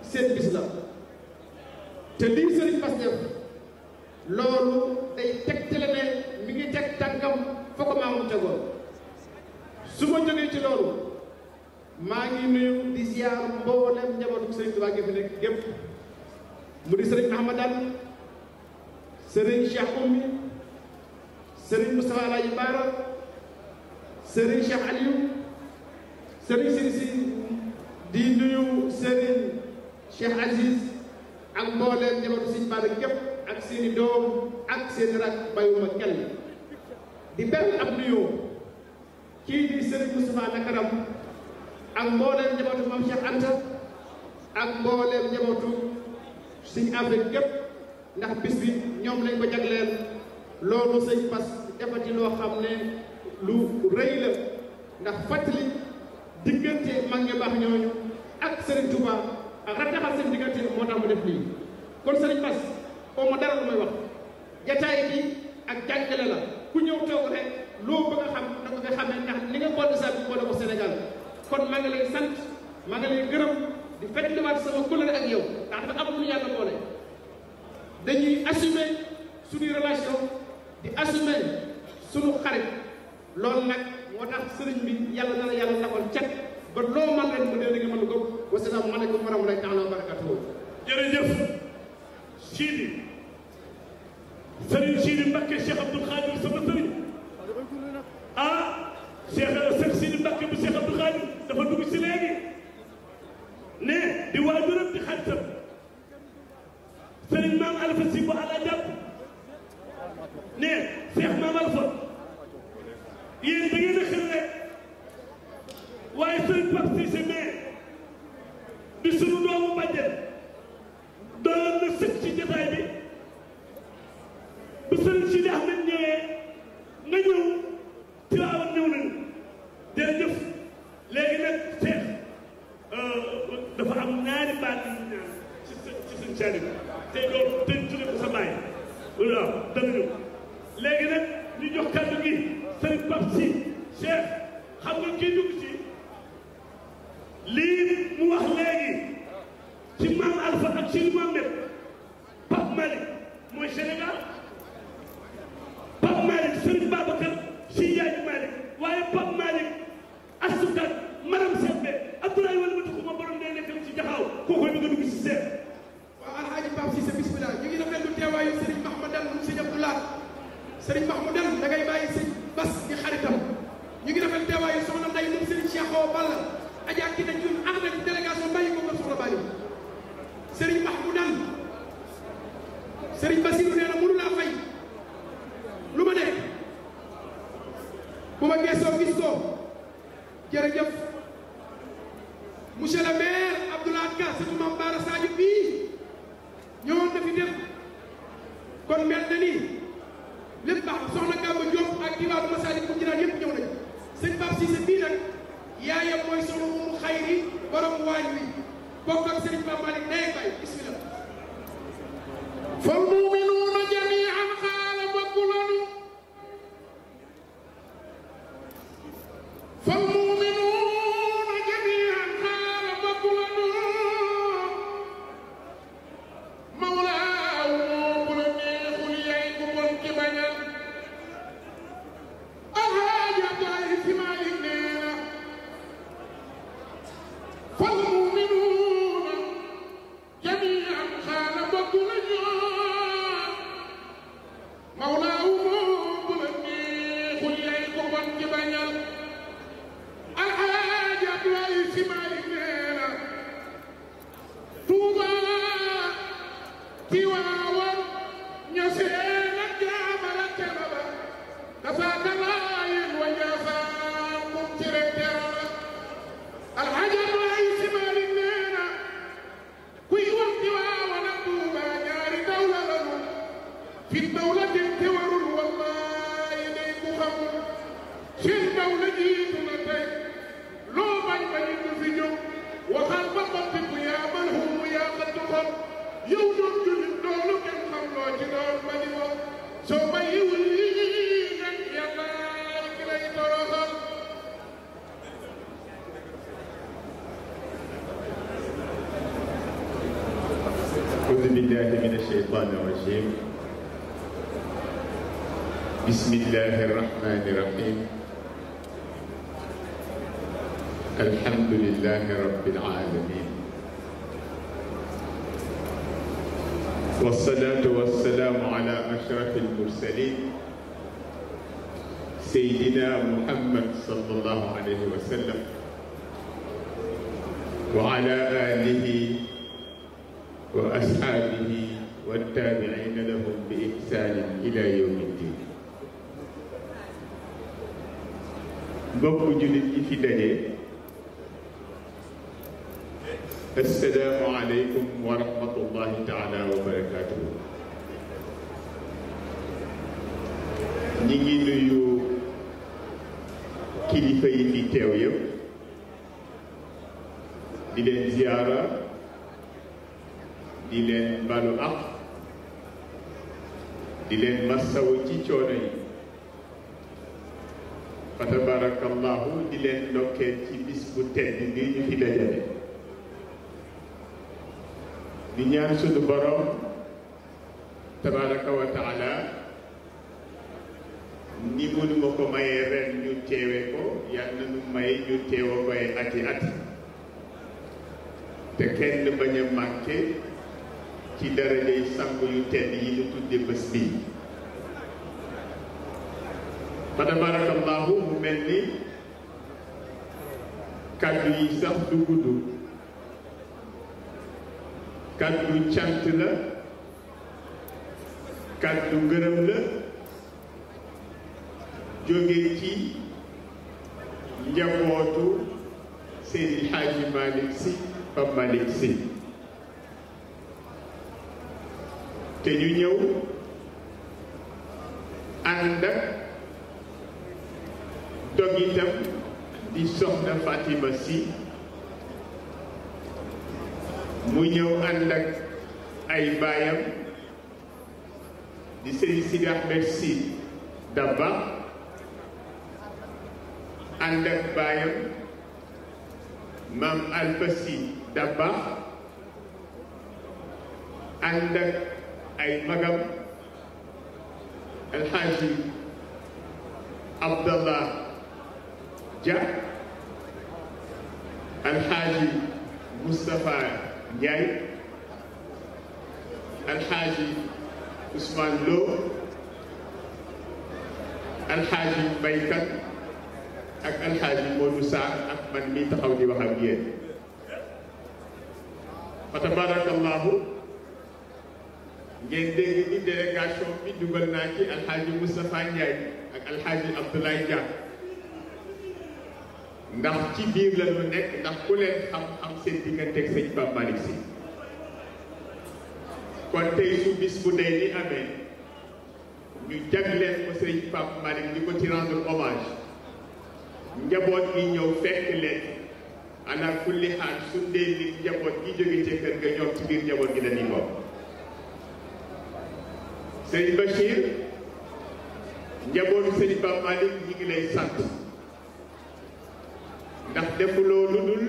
seen bis la te lii Serigne Bass def loolu day tegtale ne mi ngi teg tànkam fa ko maamu tegoon su ma jógee ci loolu maa ngi nuyu di ziar mboolem njabootu Serigne Touba gi fi nekk gépp mu di Serigne Ahmadane Serigne Cheikh Oumy Serigne Moustapha Alaye Bara Serigne Cheikh Aliou Serigne Sirsi di nuyu Serigne Cheikh Aziz ak mbooleem njabootu Serigne Bara gépp ak seeni doom ak seeni rak bayuma kenn di benn ab nuyoo kii di Serigne Moustapha Nakaram ak mbooleem njabootu Mame Cheikh Anta ak mbooleem njabootu Serigne Afrique gépp ndax bis bi ñoom lañ ko jagleel loolu Serigne Bass defati loo xam ne lu rëy la ndax fàttali diggante mag ñu baax ñooñu ak Serigne Touba ak rataxal seen diggante moo tax mu def lii kon Serigne Bass oo ma dara lu may wax jataay bi ak jàngale la ku ñëw toog rek loo bëgg a xam da ko nga xamee ndax ni nga boole saa bi boole ko Sénégal kon maa ngi lay sant maa ngi lay gërëm di fàttaliwaat sama kóllëre ak yow ndax dafa am lu yàlla boole dañuy assumer suñuy relation di assumer suñu xarit loolu nag moo tax sëriñ bi yàlla na la yàlla nafal cet ba loo man ren mu dee nga mën ko wasalaamu aleykum wa rahmatullahi taala wa barakatuhu. jërëjëf Sidi Serigne Sidi Mbacké Cheikh Abdoul Khadir sama sëriñ Cheikh Sidi Mbacké bu Cheikh Abdoul Khadir dafa dugg si léegi ne di waajuram di xaritam Serigne Maam Alpha si bu ala jàpp ne Cheikh Maam Alpha yéen da ngeen a xel rek waaye Serigne Pape Cissé mais di sunu Cheikh xam nga kii dugg ci lii mu wax léegi ci maam Alpha ak Cheikh Mohamed Pape Malick mooy Sénégal Pape Malick Serigne Babacar Sy Yaaji Malick waaye Pape Malick asukat Maram Sembe Abdoulaye wala ma tuxuma borom day nekk ci jaxaaw kooku ñu nga dugg ci seet waaw alhaaji Pape Cissé bismillah ñu ngi rafetlu teewaayu Serigne Mahmoudane mu Serigne Abdoulaye Serigne Mahmoudane da ngay bàyyi Serigne Bass di xaritam ñu ngi rafetlu teewaayu soxna Ndeye moom Serigne Cheikh Awa Balla Adja ki na ñun ànd ak délégation bàyyi ko ko soxna Bali Serigne Mahmoudane Serigne Bassirou nee na mënu laa fay lu ma nekk bu ma geesoo gis ko jërëjëf monsieur le maire Abdoulaye Ka surtout Mame Bara Sadio bii ñëwoon na fi dem kon mel na ni lépp baax soxna Gamba Diop ak diwaanu Massalikul Jinaan yëpp ñëw nañ sëñ Pape Cissé bii nag yaayam mooy soxna Umu Xayri borom waañ wi bokk ak Serigne Pape Malick nee bay bismillah fal mu'minuuna jamii'an xaala bakulanu fal mu'minuuna jamii'an xaala bakulanu mawlaahu bu la neexul yaay ku bon ki bañal alhaaji Abdoulaye Si Maalik nee na fal mu'minuuna jamii'an xaala bakulanu mawlaahu bu la neexul yaay ku bon ki bañal alhaaji Abdoulaye Si Maalik nee na Tuuba Tiwaawan Ñaseen ak Jaamal ak Canaba kasaaka Laayeen wa Njaasaan kum ci rek terala alhaaji Abdoulaye Si Maalik nee na kuy wax Tiwaawan ak Tuuba ñaari dawla lanu fi dawlatin te warul wallaahi day ku xamul seen dawla jiitu na tey loo bañ bañu du fi jóg waxal ba xottiku yaa man humu yaa xattu xol yow doon jullit loolu kenn xam loo ci doon ba di ko soo bayiwul lii nag yàlla ki lay toroxal أعوذ بالله من الشيطان الرجيم بسم الله الرحمن الرحيم الحمد لله رب العالمين والصلاة والسلام على أشرف المرسلين سيدنا محمد صلى الله عليه وسلم وعلى آله وأصحابه والتابعين لهم بإحسان إلى يوم الدين mbokk jullit yi fi daje assalaamu aleykum wa rahmatullahi taala wa barakaatuhu ñi ngi nuyu kilifa yi fi teew yëpp di leen ziyaara di leen balu ak di leen massawu ci coono yi fa tabarakallahu di leen ndokkeel ci bis bu tedd bi ñu fi dajale di ñaan suñu borom tabaraka wa taala ni mënu ma ko mayee ren ñu teewe ko yàlla na nu may ñu teewa koy ati ati te kenn bañ a manqué ci darajay sang yu tedd yi ñu tudde bés bii fa tabarakallahu mu mel ni kàddu yi sax du gudd kàddu cant la kàddu ngërëm la jóge ci njabootu Seydi Hadji Malick Sy Pape Malick Sy te ñu ñëw ànd ak dog itam di soxna Fatima Sy mu ñëw ànd ak ay baayam di Seydi Sidi Ahmed Sy Dabakh ànd ak baayam maam Alfasi Dabakh ànd ak ay magam alxaaji Abdallah Dia alxaaji Moustapha Ndiaye alxaaji Ousmane Lo alxaaji Baykat ak alxaaji Modou Sarr ak man mii taxaw di wax ak yéen fa tabarakallahu ngeen dégg ni délégation bi dugal naa ci alxaaji Moustapha Ndiaye ak alxaaji Abdoulaye Dia ndax ci biir la ñu nekk ndax ku leen xam-xam seen digganteeg sëñ Pape Malick Sy kon tey su bis bu dee ni amee ñu jagleen ko sëñ Pape Malick di ko ci rendre hommage njaboot gi ñëw fekk leen ana kulli xaal su dee nit njaboot gi jóge ci kër ga ñoom ci biir njaboot gi dañuy bokk sëñ Bachir njabootu sëñ Pape Malick ñi ngi lay sant ndax defuloo lu dul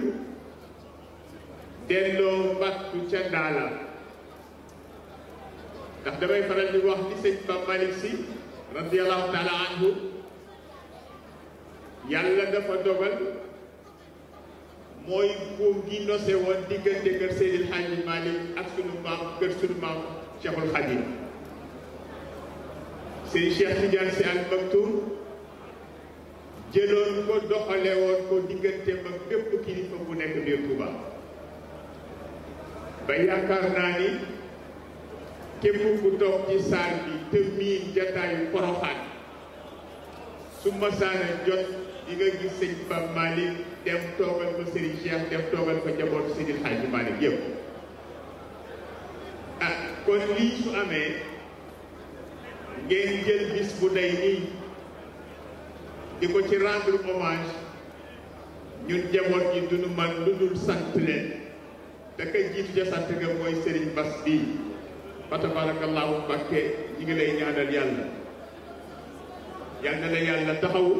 delloo mbattu ca ndaala ndax damay faral di wax ni sëñ Pape Malick Sy radiyallahu taala anhu yàlla dafa dogal mooy buum gi nose woon diggante kër Seydil Hadji Malick ak sunu maam kër sunu maam Cheikhul Khadim sëñ Cheikh Tidiane Sy Al Maktoum jëloon ko doxale woon ko diggante mag bépp kilifa bu nekk biir Touba ba yaakaar naa ni képp ku toog ci saal bi te miin jataayu Poroxaan su masaana jot di nga gis sëñ Pape Malick dem toogal ko Serigne Cheikh dem toogal ko njabootu Seydil Hadji Malick yëpp kon lii su amee ngeen jël bis bu day nii di ko ci rendre hommage ñun njaboot gi duñu man lu dul sant leen da koy jiitu ca sant nga mooy Serigne Bass bii fa tabarakallahu Mbàkke ñi ngi lay ñaanal yàlla yal na la yàlla taxawu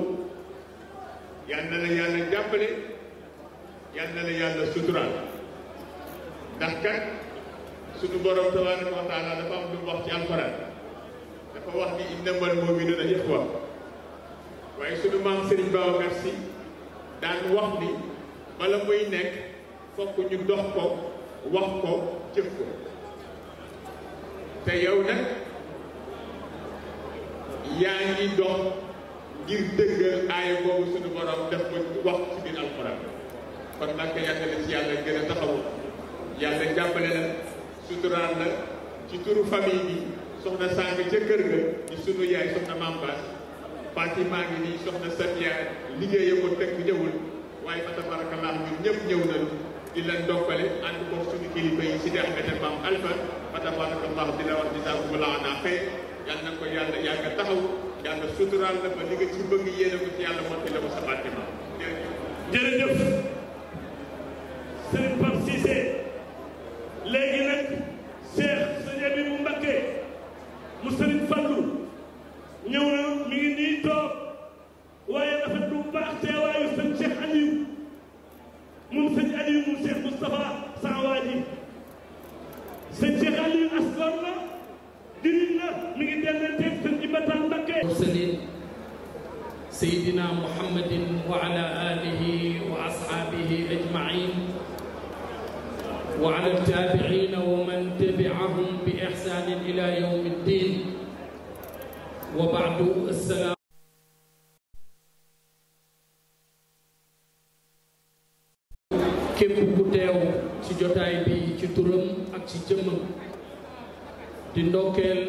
yal na la yàlla jàppale yal na la yàlla suturaal ndax kat suñu borom tabaraka wa taala dafa am lu wax ci alxuraan dafa wax ni innamal mu'minuuna ixwa waaye suñu maam Serigne Babacar Sy daan wax ni bala muy nekk fokk ñu dox ko wax ko jëf ko te yow nag yaa ngi dox ngir dëggal aaya boobu suñu borom def ko wax ci biir alxuraan kon nag yàlla na ci yàlla gën a taxawu yàlla jàppale la suturaal la ci turu famille bi soxna Sang ca kër ga ci sunu yaay soxna Mambaas Fatima ngi nii soxna Safia liggéeya ko tënk ñëwul waaye fa tabarakallah ñun ñëpp ñëw nañu di leen ndokkale ànd ko suñu kilifa yi Sidi Ahmed Maam Alpha fa tabarakallah di la wax jazakumullahu xayr yàlla na ko yàlla yàgg taxaw yàlla suturaal la ba li nga ci bëgg yéene ko ci yàlla motti la ko sa Fatima jërëjëf Serigne Pape Cissé léegi nag Cheikh Serigne Abibou Mbacké mu Serigne Fallou ñëw na mi ngi nii toog waaye rafet lu baax teewaayu sëñ Cheikh Aliou moom sëñ Aliou moom Cheikh Moustapha saa waa ji sëñ Cheikh Aliou asgor la dirin la mi ngi dellanteeg sëñ Ibatan Mbacké mursalin Seydina Muhammadin wa ala alihi wa ashaabihi ajmain wa ala tabiina wa man tabiahum bi ihsanin ila yawmi ddin wa baadu assalaam képp ku teew ci jotaay bi ci turam ak ci jëmmam di ndokkeel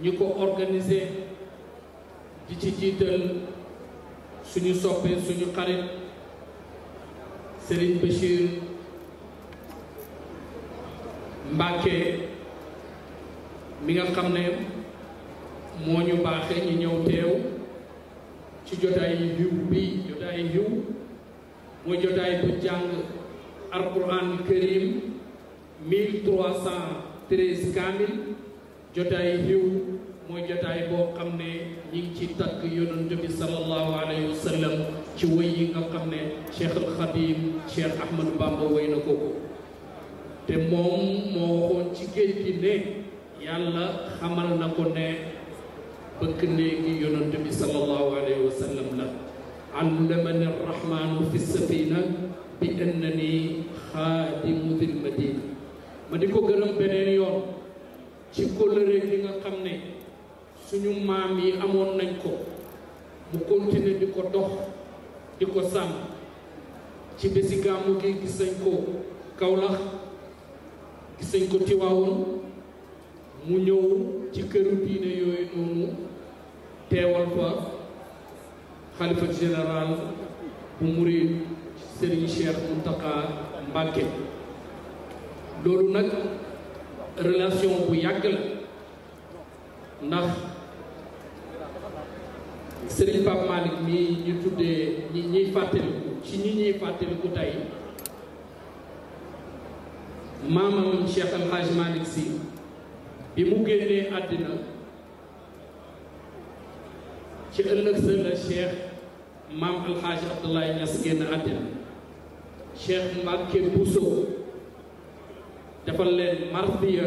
ñi ko organisé di ci jiital suñu soppe suñu xarit Serigne Bachir Mbacké mi nga xam ne moo ñu baaxee ñu ñëw teew ci jotaay yiw bi jotaay yiw mooy jotaay bu jàng alquran karim 1313 kaamil jotaay yiw mooy jotaay boo xam ne ñi ngi ci tagg yonent bi sallallahu alayhi wa sallam ci woy yi nga xam ne Cheikh al Khadim Cheikh Ahmadou Bamba woy na ko te moom moo waxoon ci géej gi ne yàlla xamal na ko ne bëgg néegi yonent bi sallallahu alayhi wa sallam la allamani arrahmanu fi safina bi annani xaadimu dil madina ma di ko gërëm beneen yoon ci kóllëre gi nga xam ne suñu maam yi amoon nañ ko mu continuer di ko dox di ko sàmm ci bési gàmmu gi gis nañ ko Kaolack gis nañ ko Tiwaawoon mu ñëw ci këru diine yooyu noonu teewal fa xalifa général bu murid Serigne Cheikh Mountakha Mbacké loolu nag relation bu yàgg la ndax Serigne Pape Malick mii ñu tuddee ñiy fàttaliku ci ñuy fàttaliku tey maamam Cheikh El Hadj Malick Sy bi mu génnee àddina ci ëllëg sa la Cheikh maam El Hadj Abdoulaye Niass génn àddina Cheikh Mbacké Bousso defal leen marsiya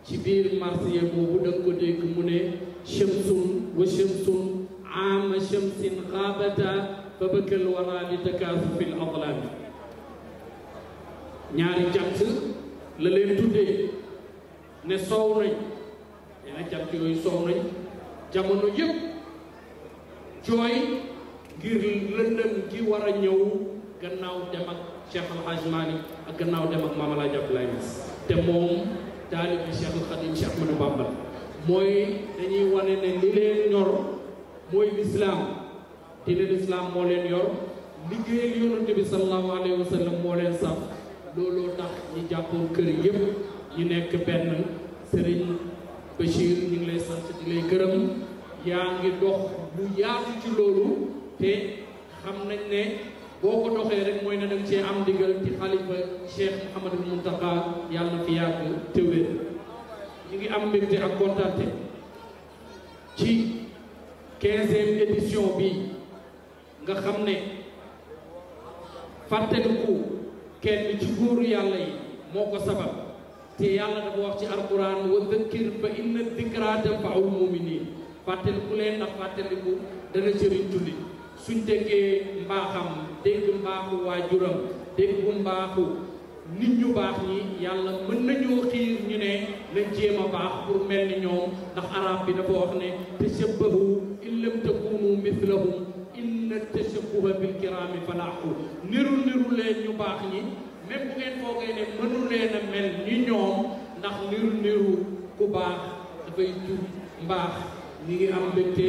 ci biir marsiya boobu da nga ko dégg mu ne shamsun wa shamsun aama shamsin xaabata fa bëkkal wara li takaasu fil adlaami ñaari jant la leen tuddee ne soow nañ dina jant yooyu soow nañ jamono yëpp jooy ngir lëndëm gi war a ñëw gannaaw dem ak Cheikh El Hadj Malick ak gannaaw dem ak Maam El Hadj Abdoulaye Niass te moom taalibe Cheikh al Khadim Cheikh Ahmadou Bamba mooy dañuy wane ne li leen ñor mooy lislaam dina lislaam moo leen yor liggéeyal yonent bi sallallahu alayhi wa sallam moo leen saf looloo tax ñi jàppoon kër yépp ñu nekk benn Serigne Bachir ñu ngi lay sant di lay gërëm yaa ngi dox lu yaatu ci loolu te xam nañ ne boo ko doxee rek mooy ne danga cee am ndigal ci xalifa Cheikh Mouhamadou Mountakha yàlla na fi yàgg te wér ñu ngi am mbégte ak kontaante ci 15e édition bi nga xam ne fàttaliku kenn ci góoru yàlla yi moo ko sabab te yàlla dafa wax ci alquran wa dhakkir fa inna dhikra tanfa'ul mu'minin fàttaliku leen ndax fàttaliku dana jëriñ jullit suñ déggee mbaaxam dégg mbaaxu waajuram dégg mbaaxu nit ñu baax ñi yàlla mën nañoo xiir ñu ne nañ jéem a baax pour mel ni ñoom ndax arab bi dafa wax ne tashabbahu in lam takunu mithlahum inna tashabbuha bil kirami falaahu niru leen ñu baax ñi même bu ngeen foogee ne mënu leen a mel ni ñoom ndax niru ku baax dafay jur mbaax ñi ngi am mbégte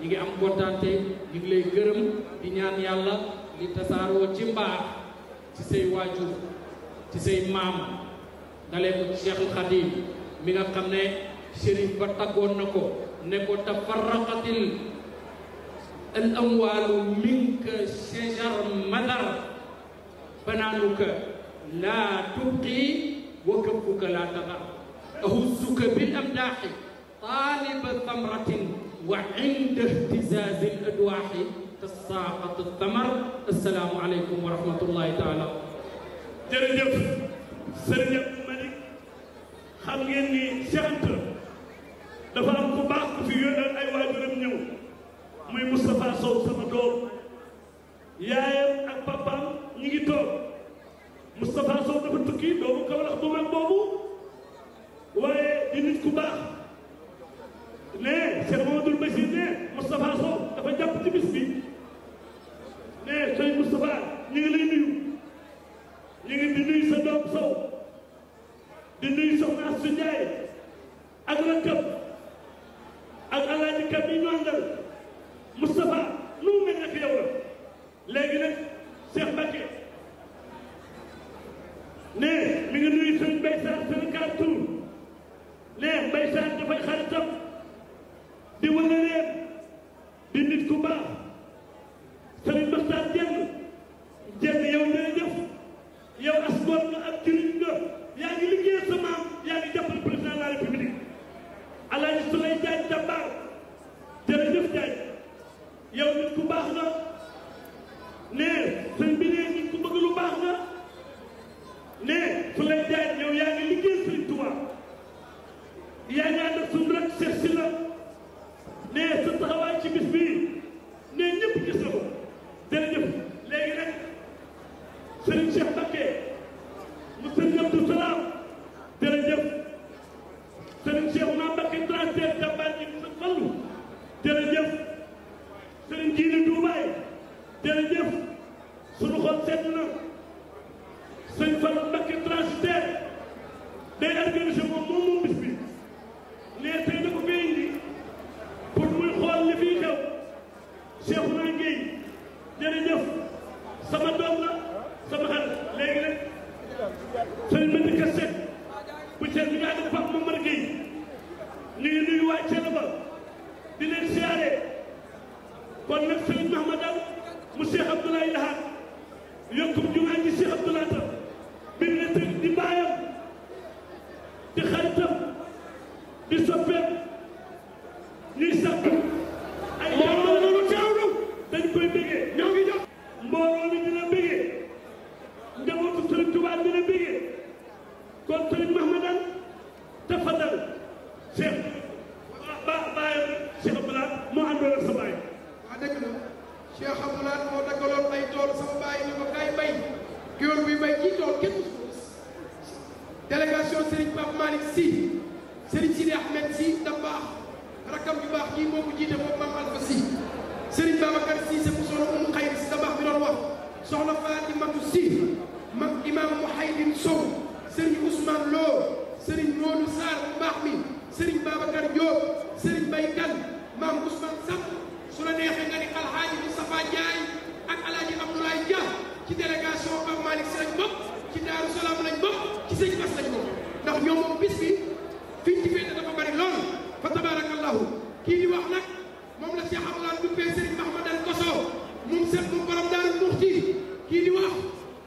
ñi ngi am kontaante ñi ngi lay gërëm di ñaan yàlla li tasaaroo ci mbaax ci say waajur ci say maam dalee ko Cheikh al Khadim mi nga xam ne Chérif ba taggoon na ko ne ko tafarraqatil al amwaalu minka shajar madar banaanuka laa tubqi wa kabbuka laa tadar ahuzzuka bil amdaaxi taaliba thamratin wa inda ihtizazi al adwaaxi tasaaqat al thamar assalaamu aleykum wa rahmatullahi taala. jërëjëf Serigne Abdou Malick xam ngeen ni Cheikh Anta dafa am ku baax ku fi yónnal ay waajuram ñëw muy Moustapha Sow sama doom yaayam ak papaam ñi ngi toog Moustapha Sow dafa tukki doomu Kaolack bu mag boobu waaye di nit ku baax ne Cheikh Mamadou Bachir ne Moustapha Sow dafa jàpp ci bis bi ne sëñ Moustapha ñu ngi lay nuyu ñu ngi di nuyu sa doom Sow di nuyu soxna Astou Ndiaye ak rakkam ak alaaji kam yi ñu àndal Moustapha nu mu mel ak yow la léegi nag Cheikh Mbacké ne mi ngi nuyu sëñ Mbaye Sarr Sénégal Tour ne Mbaye Sarr dafay xaritam di wane leen di nit ku baax Serigne Makhtar Dieng yow jërëjëf yow as góor nga ak jëriñ nga yaa ngi liggéeyal sa maam yaa ngi jàppale président Serigne Cheikh Mbacké mu Serigne Abdou Salam jërëjëf Serigne Cheikh Mbacké transfert jàmbaar ji sa fallu jërëjëf Serigne Djili Toubaye jërëjëf sunu xol sedd na Serigne Fallou Mbacké transfert day organisé moom bis bi nee tey da ko fee indi pour muy xool li fiy xew Cheikhouna Gueye jërëjëf sama doom la sama xarit léegi nag sëñ Madi Kassé bu Thiel bi nga ànd ak Pape Momar Gueye ñu ngi nuyu waa Thiel ba di leen siyaare kon nag sëñ Mahmadal mu Cheikh Abdoulaye Lahad yokkum jumaa ji Cheikh Abdoulaye Tam bi mu ne di mbaayam di xaritam di soppeem ñuy sàpp ay mbooloo loolu teewlu dañ koy bégee ñoo ngi jox mbooloo mi dina bégee njabootu Sëriñ Tuubaa dina bégee kon Sëriñ Mahmadan tafadal Cheikh baayam Cheikh Abdoulaye moo àndoon ak sa baay waa dëgg la Cheikh Abdoulaye moo daggaloon ay tool sama baay ni ko kay bay géwél buy bay ci tool kenn musu ko gis délégation Serigne Pape Malick Sy Serigne Sidi Ahmed Sy da baax rakam ju baax ji moo ko jiite moom Mame Alpha Sy Serigne Babacar Sy se mu sono umu xayri si da baax bi doon wax soxna Fatimatu Sy mag imam Mouhaydine Sow Serigne Ousmane Lo Serigne Modou Sarr bu baax mi Serigne Babacar Diop Serigne Mbaye Kane maam Ousmane Samb su la neexee nga ni Alhaaji Moustapha Ndiaye ak Alhaaji Abdoulaye Dia ci délégation Pape Malick Sy lañ bokk ci Daaru Salaam lañ bokk ci sëñ Bass lañ bokk ndax ñoom moom bis bi fiñ ci féete dafa bari lool fa tabarakallahu kii di wax nag moom la Cheikh Abdoulaye duppee Serigne Mahmadan Koso moom seet moom borom Daaru Muxti kii di wax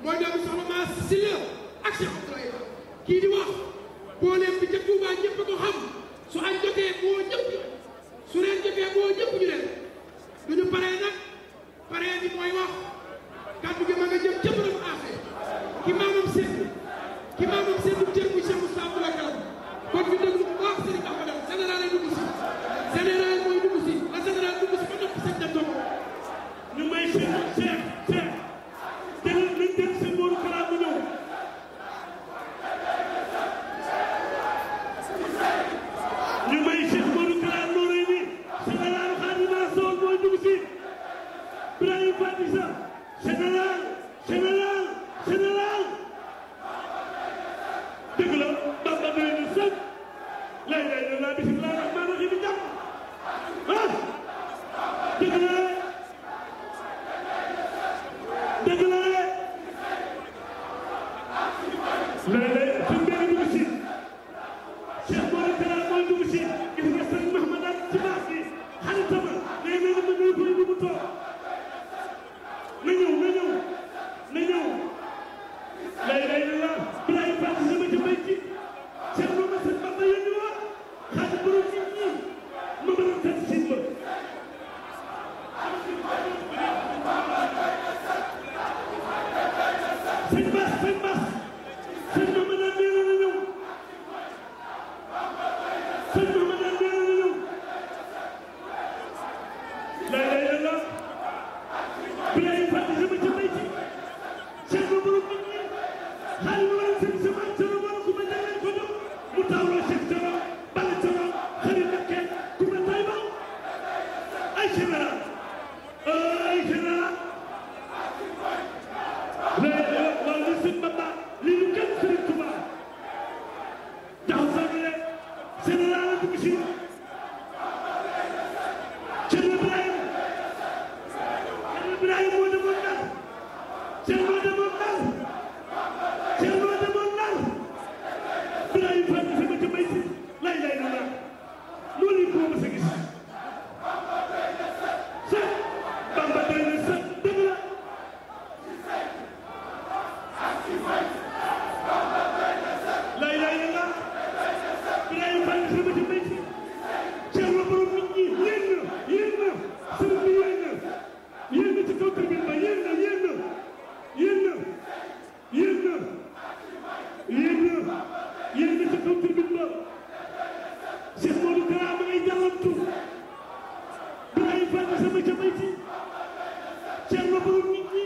mooy doomu soxna Maas Silla ak Cheikh Abdoulaye kii di wax booleem bi ca Touba ñëpp ko xam su añ jotee boo ñëpp su reen jotee boo ñëpp ñu leen duñu paree nag paree bi mooy wax kàddu gi ma nga jëm cëpp la mu aaxee ki maamam seetlu cër muy Cheikh Moustapha Abdoulaye Kalam kon ñu déglu bu baax Serigne Mahmadan général ay dugg si général mooy dugg si la général dugg si ba noppi sëñ dem toog ñu may Cheikh jël nañ dem seen booru Kara mu ñëw ñu may Cheikh booru Kara nooree ni général Khadima Sow mooy dugg si Ibrahima Fatisa général dëgg la Bamba doy na sëg lay la bismillah rahmaan rahim jàmm ah dëgg la lay suñ benn dugg si Cheikh Boori Kara mooy dugg si gis nga sëñ Mahmadan ci baax bi xaritama nee na ma ñëw koy mu toog na ñëw lay la Ibrahima Faty sama ci bay ci Cheikh Mama sëñ Bamba yónni woon xaati borom nit ñi ma mën a tëdd si ba sëñ Bass sëñ Mahmadan nee na ñëw sëñ Mahmadan nee na ñëw lay la Ibrahima Faty sama ci bay ci Cheikh Mama borom nit ñi xaalis ma war a sëñ sama coro wala ku ma jàllale ko jox mu tawloo Cheikh coro bala coro xëri Mbacké ku ma tay ba ay général wala li sëñ Bamba lii lu kenn Sëriñ Tuubaa taxaw sax ne général la dugg si Cerno Ibrahima moo demoon Ndar Cerno demoon Ndar Ibrahima Faty sama ca bay si lay la moo lii ko ma sa gis sa Bamba doy na sa dëgg la lay la Ibrahima Faty sama ca bay si Cerno borom nit ñi yéen na sëriñ bi yéen na ci kaw tribune ba yéen na ci kaw tribune ba Cheikh Modou Kara ma ngay jàllantu Ibrahima Faty sama ca bay si Cerno borom nit ñi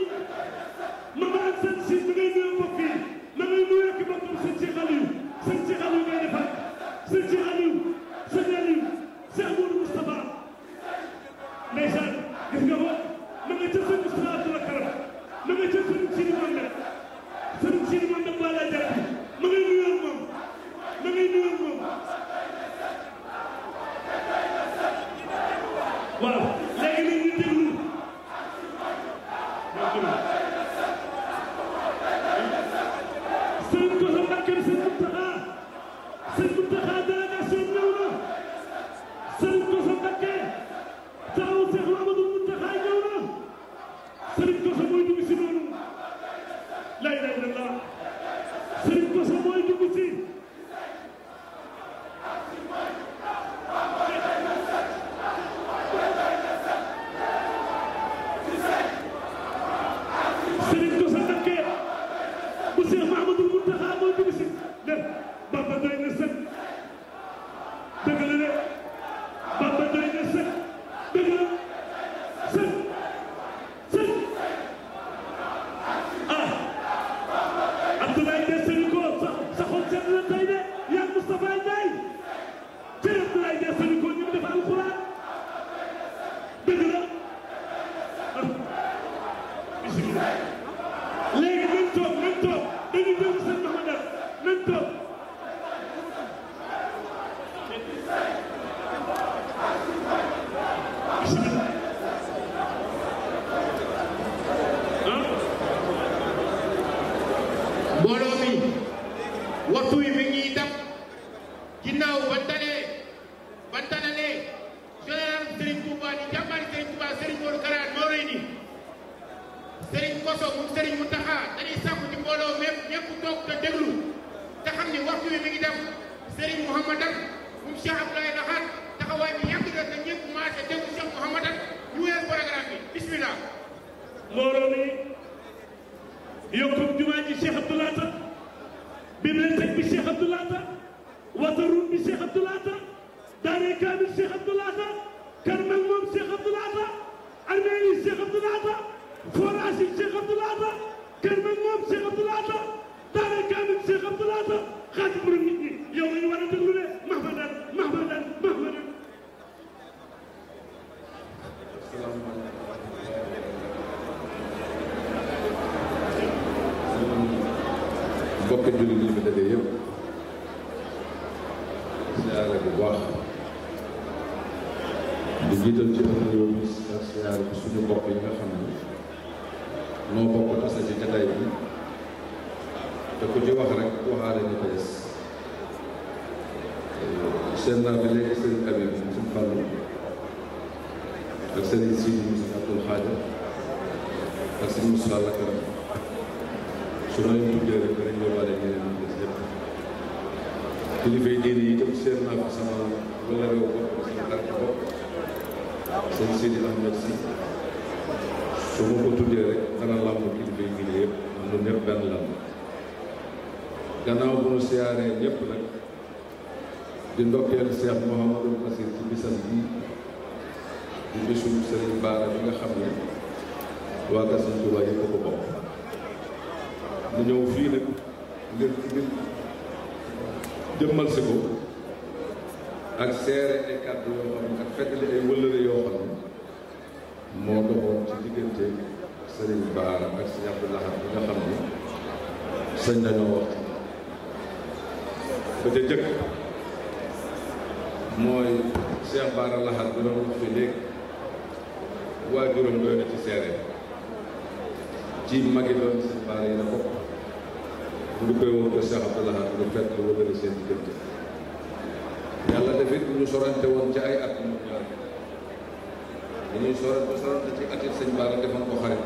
Mama ak seen sëñ Salaatu la karam ma nga ca sëñ Sidi Monde sëñ Sidi Monde ba la jara ma ngay nuyoo moom ma ngay nuyoo moom waaw léegi nag ñu déglu sëñ Koso Mbàkke sëñ Muntaxa délégation ñëw na sëñ Koso Mbàkke taw Seex Mamadu Muntaxa ñëw na sëñ Koso mooy dugg si noonu la ilaha illallah sëñ Koso mooy dugg si Sëriñ Koso Mbàkke bu Seex Mahamadul Muntaxa mooy dugg si de Bamba doy na sëkk dëgg la de Bamba doy na sëkk dëgg la sëkk sëkk ah Abdoulaye de Sénico sa xol seet la tey de yaa Moustapha Ndiaye ci Abdoulaye de Sénico ñu def alxuraan dëgg la bismillah léegi nañ toog dañuy déglu sëñ Mahamadan nañ toog bismillah mbooloo mi waxtu wi mi ngi dab ginnaaw ba tanalee général Serigne Touba di jàmbaari Serigne Touba Serigne Modou Kara Noreyni Serigne Koso mu Serigne Mountakha dañuy sàkku ci mbooloo mépp ñëpp toog te déglu te xam ni waxtu wi mi ngi dem Serigne Mouhamadan moom Cheikh Abdoulaye Lahad taxawaay bi yàgg na te ñëpp maase déglu Cheikh Mouhamadan ñu wéyal programme bi bismillah mbooloo mi yokku jumaa ji Cheikh Abdou Lahad bibliothèque bi Cheikh Abdou Lahad wasaruun bi Cheikh Abdou Lahad daare kaamil Cheikh Abdou Lahad kër mag moom Cheikh Abdou Lahad armeel yi Cheikh Abdou Lahad forage yi Cheikh Abdou Lahad kër mag moom Cheikh Abdou Lahad daare kaamil Cheikh Abdou Lahad xaati borom nit ñi yow la ñu war a déglu de Mahamadan Mahamadan Mahamadan mbokk jullit yi fi daje yëpp siyaare bu baax di jiital ci réew mi ak siyaare bi suñu mbokk yi nga xam ne noo bokk tase ci jataay bi te ku ci wax rek waxaale ñu bees seen naa bi léegi sëriñ Habib mu suñ Fallu ak sëriñ Sidi mu suñ Abdul Xaadir ak sëriñ Moussa Lakaram su ma leen tuddee rek danañ yóbbaale ñeneen ñi des yëpp kilifa yi diine yi itam seen naa fi sama wala réew bopp sama xarit bopp sëñ Sidi Ahmed si su ma ko tuddee rek dana làmb kilifa yi diine yëpp am na ñëpp benn làmb gannaaw bu nu siyaaree ñëpp nag di ndokkeel Cheikh Mouhamadou Bassir ci bisam bii di bisu Sëriñ Baara bi nga xam ne waa Kër Sëñ Tuubaa yëpp ko bokk mu ñëw fii nag ngir jëmmal si ko ak seere ay kàddu yoo xam ne ak fettali ay wëllëre yoo xam ne moo doxoon ci diggante Sëriñ Baara ak Sëriñ Abdou Lahad bi nga xam ne sañ nañoo wax ba ca jëkk mooy Cheikh Baara Lahad bi doon wax fi léegi waajuram doy na ci seere ci magi doon seen baara yi la bokk ndu koy woon ko Cheikh Abdou Lahad lu fekk lu wëlëri seen diggante yàlla def it ñu sorante woon ci ay at ñu ñaar dañuy sorante ci at it sëñ Baara defoon ko xarit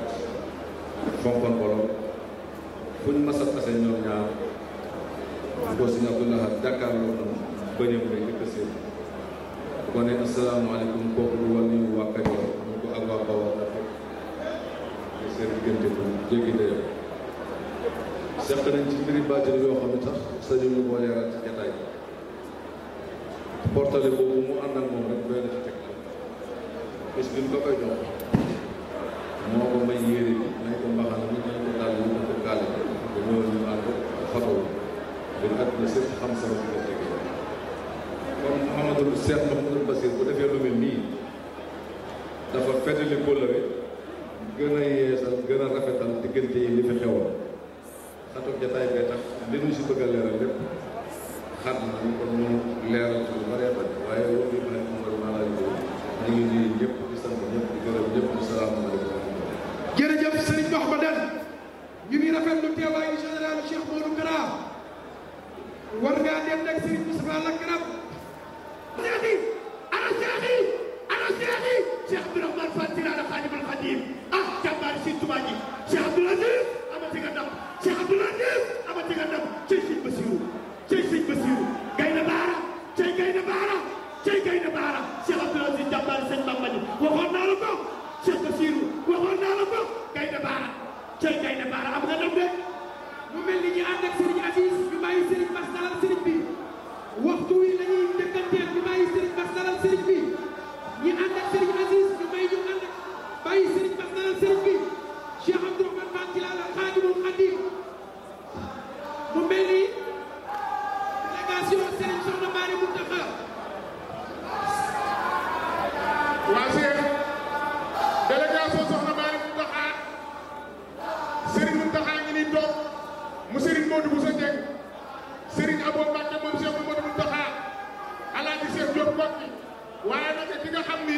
fonkoon ko lool fuñ mas a tase ñoom ñaar bu ko sëñ Abdou Lahad jàkkaarloo noonu bëñam lay njëkk a seen bu ko ne asalaamaaleykum kooku lu wàll yu waa Kajoor ñu ko ak waa Bawol la fekk seen diggante bu jéggi dayoo seq nañ ci mbiri baatin yoo xam ne sax sañu ñu boo leeral ci jataay portale boobu mu ànd ak moom rek doy na ci teg bis bi mu ko koy jox moo ko may yére bi may ko mbaxana mi may ko dàll yi may ko kaale ba ñëw ñu ànd fatoo bi àdduna sépp xam sama diggante gi kon Mouhamadou Cheikh Mouhamadou Bassir bu defee lu mel nii dafa feddali kóllëre gën a gën a yeesal gën a rafetal diggante yi li fi xewoon xatuk jataay bee tax li ñu si bëgg a leeral lépp xat na kon ñu leeral ci lu bëree bëri waaye loolu yëpp nag moom la maa ñu ngi nuyu ñëpp di sant ñëpp di gërëm ñëpp di salaamaaleykum. jërëjëf Serigne Mahmadan ñu ngi rafetlu teewaayu général Cheikh Modou Kara war ngaa dem nag Serigne Moustapha Lakaram. Cheikh Abdourahmane Fall Tilala Khadimul Khadim jàmbaar si Touba ji Cheikh Abdoul Aziz amati nga ndam Cheikh Abdoul Aziz amati nga ndam cey Sëñ Basiru cey Sëñ Basiru Gaynde Baara cey Gaynde Baara cey Gaynde Baara Cheikh Abdoul Aziz jàmbaar Sëñ Bamba ji waxoon naa la ko Cheikh Basiru waxoon naa la ko Gaynde Baara cey Gaynde Baara am nga ndam de mu mel ni ñu ànd ak Serigne Aziz bi bàyyi Serigne Bass dalal Serigne bi waxtu wi la ñuy dëkkanteel bi bàyyi Serigne Bass dalal Serigne bi ñi ànd ak Serigne Aziz ñu may ñu ànd ak bàyyi Serigne Bass dalal Serigne bi Cheikh Abdourahmane Fall Tilala Khadimul Khadim mu mel ni délégation Serigne Soxna Bari Mountakha waa Cheikh délégation Soxna Bari Mountakha Serigne Mountakha ngi nii toog mu Serigne Modou Bousso Dieng Serigne Abo Mbacke moom Cheikh Modou Mountakha Alaaji Cheikh Diop Kokki waaye nag ki nga xam ni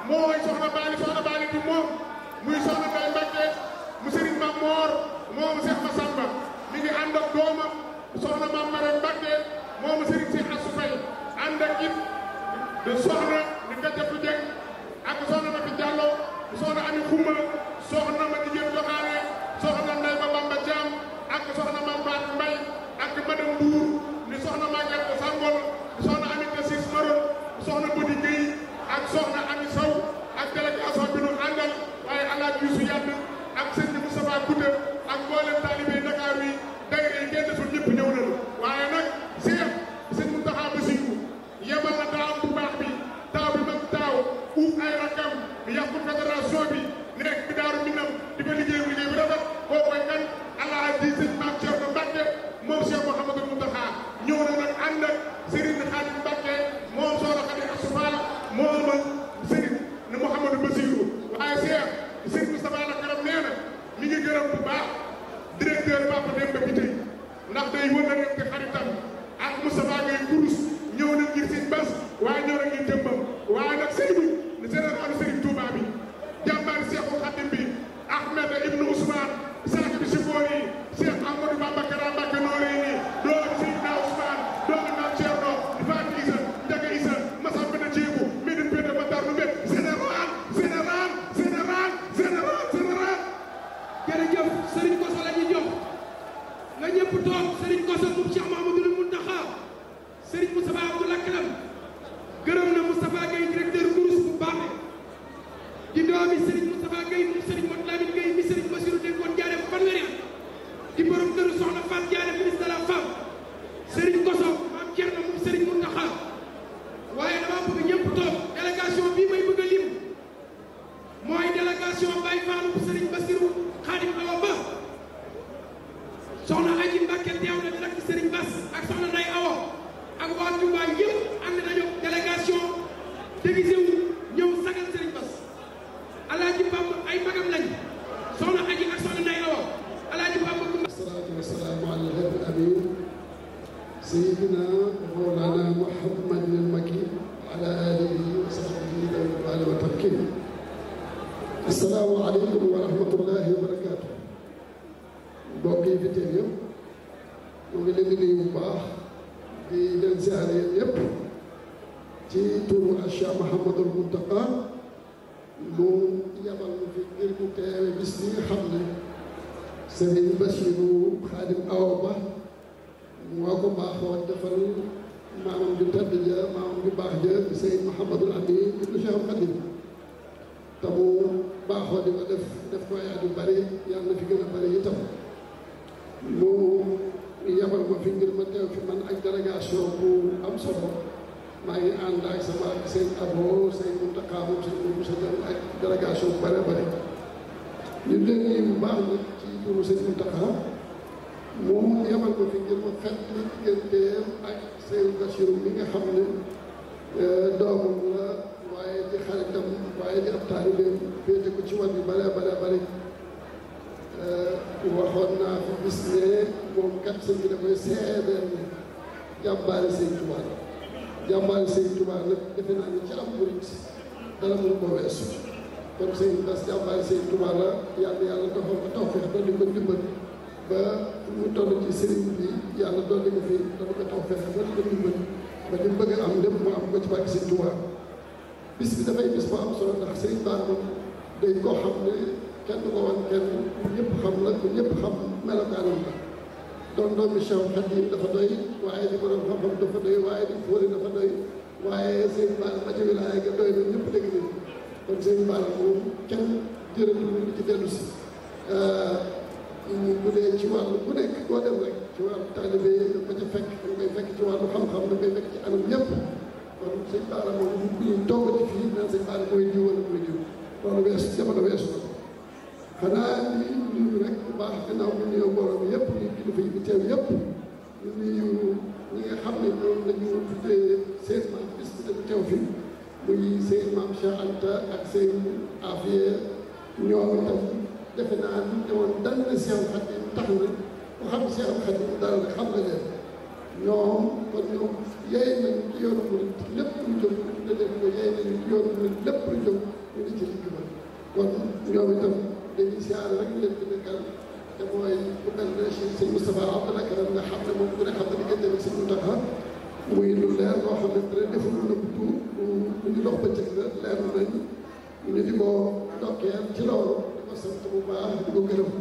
mooy Soxna Bali di moom muy Soxna Ndeye Mbacke mu Serigne Mame Mor moom Cheikh Massamba mi ngi ànd ak doomam Soxna Mame Marème Mbacke moom Serigne Cheikh Assou Faye ànd ak it de Soxna ni Gadiatou Dieng ak Soxna Mati Diallo Soxna Ami Xuma Soxna Mati Dieng Joxaane Soxna Ndeye Ba Bamba Thiam ak Soxna Mame Fatou Mbaye ak madame Ndour ni Soxna Maguette Sangol Soxna Aminata Ciss Maron Soxna Bodi Gueye ak Soxna Ami Sow ak délégation bi ñu àndal waaye Alaaji Youssou Yadd ak sëñ Moustapha Kouta ak mboolem taalibe Dakar yi dayre yi kenn desul ñëpp ñëw nañu waaye nag Cheikh sëñ Mountakha Bassirou yebal na taaw bu baax bi taaw bi mag taaw uuf ay rakkam yàqu fédération bi nekk bi Daaru Minam di ko liggéey bu rafet koo koy kan Alaaji sëñ Mame Thierno Mbacke moom Cheikh Mouhamadou Mountakha ñëw na nag ànd ak Serigne Khadim Mbacke moom Soxna Khady Assou Fall moom Serigne ni Mouhamadou Bassirou waaye Cheikh Serigne Moustapha Lakaram nee na mi ngi gërëm bu baax directeur Papa Demba Bitèye ndax day wër na nekk xaritam ak Moustapha Gueye Kourous ñëw na ngir Serigne Bass waaye ñëw na ngir jëmbam waaye nag Serigne ni général Serigne Touba bi jàmbaar Cheikhul Khadim bi Ahmed Ibn Ousmane saaki bi si boor yi Cheikh Amadou Bamba Kara Mbacké Noreyni doomu Seydina Ousmane doomu Mame Thierno Fatou Issa Ndiaga Issa Massamba na Jéegu Médine Pété Matar lu mbét général jërëjëf Serigne Kosso la ñuy jox nga ñëpp toog Serigne Kosso moom Cheikh Mouhamadoul Mountakha Serigne Moustapha Abdou Lakaram gërëm na Moustapha Gueye directeur Kourous bu baax di doomi Serigne Moustapha Gueye moom Serigne Modou Lamine Gueye mi Serigne Bassirou dénkoon jaare bu fanweeri at di borom këru Soxna Fatou Diarra ministre de la femme Serigne Kosso Mame Thierno moom Serigne Mountakha waaye dama bëgg ñëpp toog délégation bii may bëgg a lim mooy délégation Baye Fall bu Serigne Bassirou Khadim Awa Ba Soxna Aji Mbacke teew na di Serigne Bass ak Soxna Ndeye Awa ak waa Touba yëpp ànd nañu délégation déguisé wu ñëw sagal Serigne Bass Alaaji Bamba ay magam lañ Soxna Aji ak Soxna Ndeye Awa Alaaji Bamba salaatu wa salaamu ala al-haadi al-amiin sayyidina mawlaana Muhammadin al-makiin wa ala aalihi wa sahbihi wa tamkiin. Assalaamu aleykum wa rahmatullaahi wa barakaatuh. mbokk yi fi teew yëpp ñu ngi leen di nuyu bu baax di leen siyaare yéen yëpp ci turu Cheikh Mouhamadoul Mountakha mu yabal mu fi ngir mu teewe bis bi nga xam ne Serigne Bassirou Khadim Awa Ba moo ko baaxoon defal maamam ju tedd ja maamam ju baax ja Serigne Mouhamadoul Amine ibnu Cheikh Khadim te mu baaxoo di ko def ko yaa yu bari yàlla na fi gën a bari itam mu yabal ma fi ngir ma teew fi man ak délégation bu am solo maa ngi ànd ak sama sëñ Abo sëñ Mountakha moom sëñ Moussa Diagne ak délégation bu bare bare ñu leen nii bu baax nag ci turu sëñ Mountakha mu yabal ma fi ngir ma fekk li digganteem ak sëñ Bassirou mi nga xam ne doomam la waaye di xaritam waaye di ab taalibeem féete ko ci wàll yu bare bare waxoon naa fi gis ne moom kat sëñ bi da koy seedeel ne jàmbaari sëñ Tuubaa la jàmbaari sëñ Tuubaa nag defe naa ne ci am murit dara mënu ko weesu kon sëñ Bass jàmbaari sëñ Tuubaa la yàlla doxal ko tawfeex doon di ko dimbal ba mu toll ci sëriñ bi yàlla doon di ko fi doon ko tawfeex ba di ko dimbal ba li mu bëgg a am lépp mu am ko ci barke sëñ Tuubaa bis bi dafay bis bu am solo ndax sëriñ Bara moom day koo xam ne kenn du ko wan kenn ñëpp xam la ku ñëpp xam melokaanam la doon doomi Cheikh Khadim dafa doy waaye di borom xam-xam dafa doy waaye di fóori dafa doy waaye sëñ Bara ma ci wilaaya ga doy na ñëpp dégg nañ kon sëñ Bara moom kenn jërëjëf ñu ci dellu si bu dee ci wàllu bu nekk koo dem rek ci wàllu taalibe da ko ca fekk da koy fekk ci wàllu xam-xam da koy fekk ci anam yëpp kon sëñ Bara moom bu ñu toogati fii naan sëñ Bara mooy diw wala mooy diw loolu weesu jamono weesu na ko xanaa li nuyu rek bu baax gannaaw bu nuyoo mbooloo yëpp ñu kilifa yi fi teew yëpp ñu nuyu ñi nga xam ne ñoom la ñu tuddee seen maam bis bi dañu teew fi muy seen maam Cheikh Anta ak seen Afia ñoom itam defe naa ni demoon dal na Cheikh Khadim tax na ku xam Cheikh Khadim dara rek xam nga leen ñoom kon ñoom yey nañu ci yoonu murid lépp lu jóg da leen ko yey nañu ci yoonu murid lépp lu jóg ñu ngi ci liggéey ba kon ñoom itam dañuy siyaare rek leen di nekkal te mooy bu mel ne sëñ Moustapha Abdoul Akram nga xam ne moom ku ne xam ne diggante bi sëñ Mountakha muy lu leer loo xam ne dara deful lu nëbb tuut lu ñu dox bëccëg la leer nañ ñu di ko ndokkeel ci loolu di ko sant bu baax di ko gërëm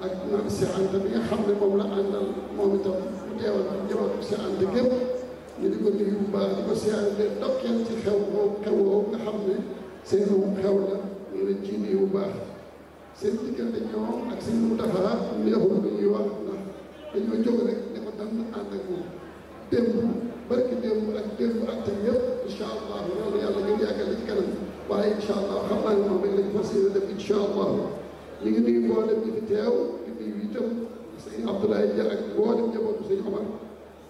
ak naan Cheikh Anta bi nga xam ne moom la àndal moom itam mu teewal bi njabootu Cheikh Anta gépp ñu di ko nuyu bu baax di ko siyaare leen ndokkeel ci xewoo nga xam ne seenu xew la ñu leen ciy nuyu bu baax seen diggante ñoom ak seen Mountakha neexul lu ñuy wax ndax dañoo jóg rek ne ko daan ànd ak moom démb barki démb ak tey yëpp incha allah loolu yàlla ngeen yàggale ci kanam waaye incha allah xam naa ne moom rek lañ fas yéene def incha allah ñu ngi nuyu mboolem ñi fi teew di nuyu itam sëñ Abdoulaye Dia ak mboolem njabootu sëñ Omar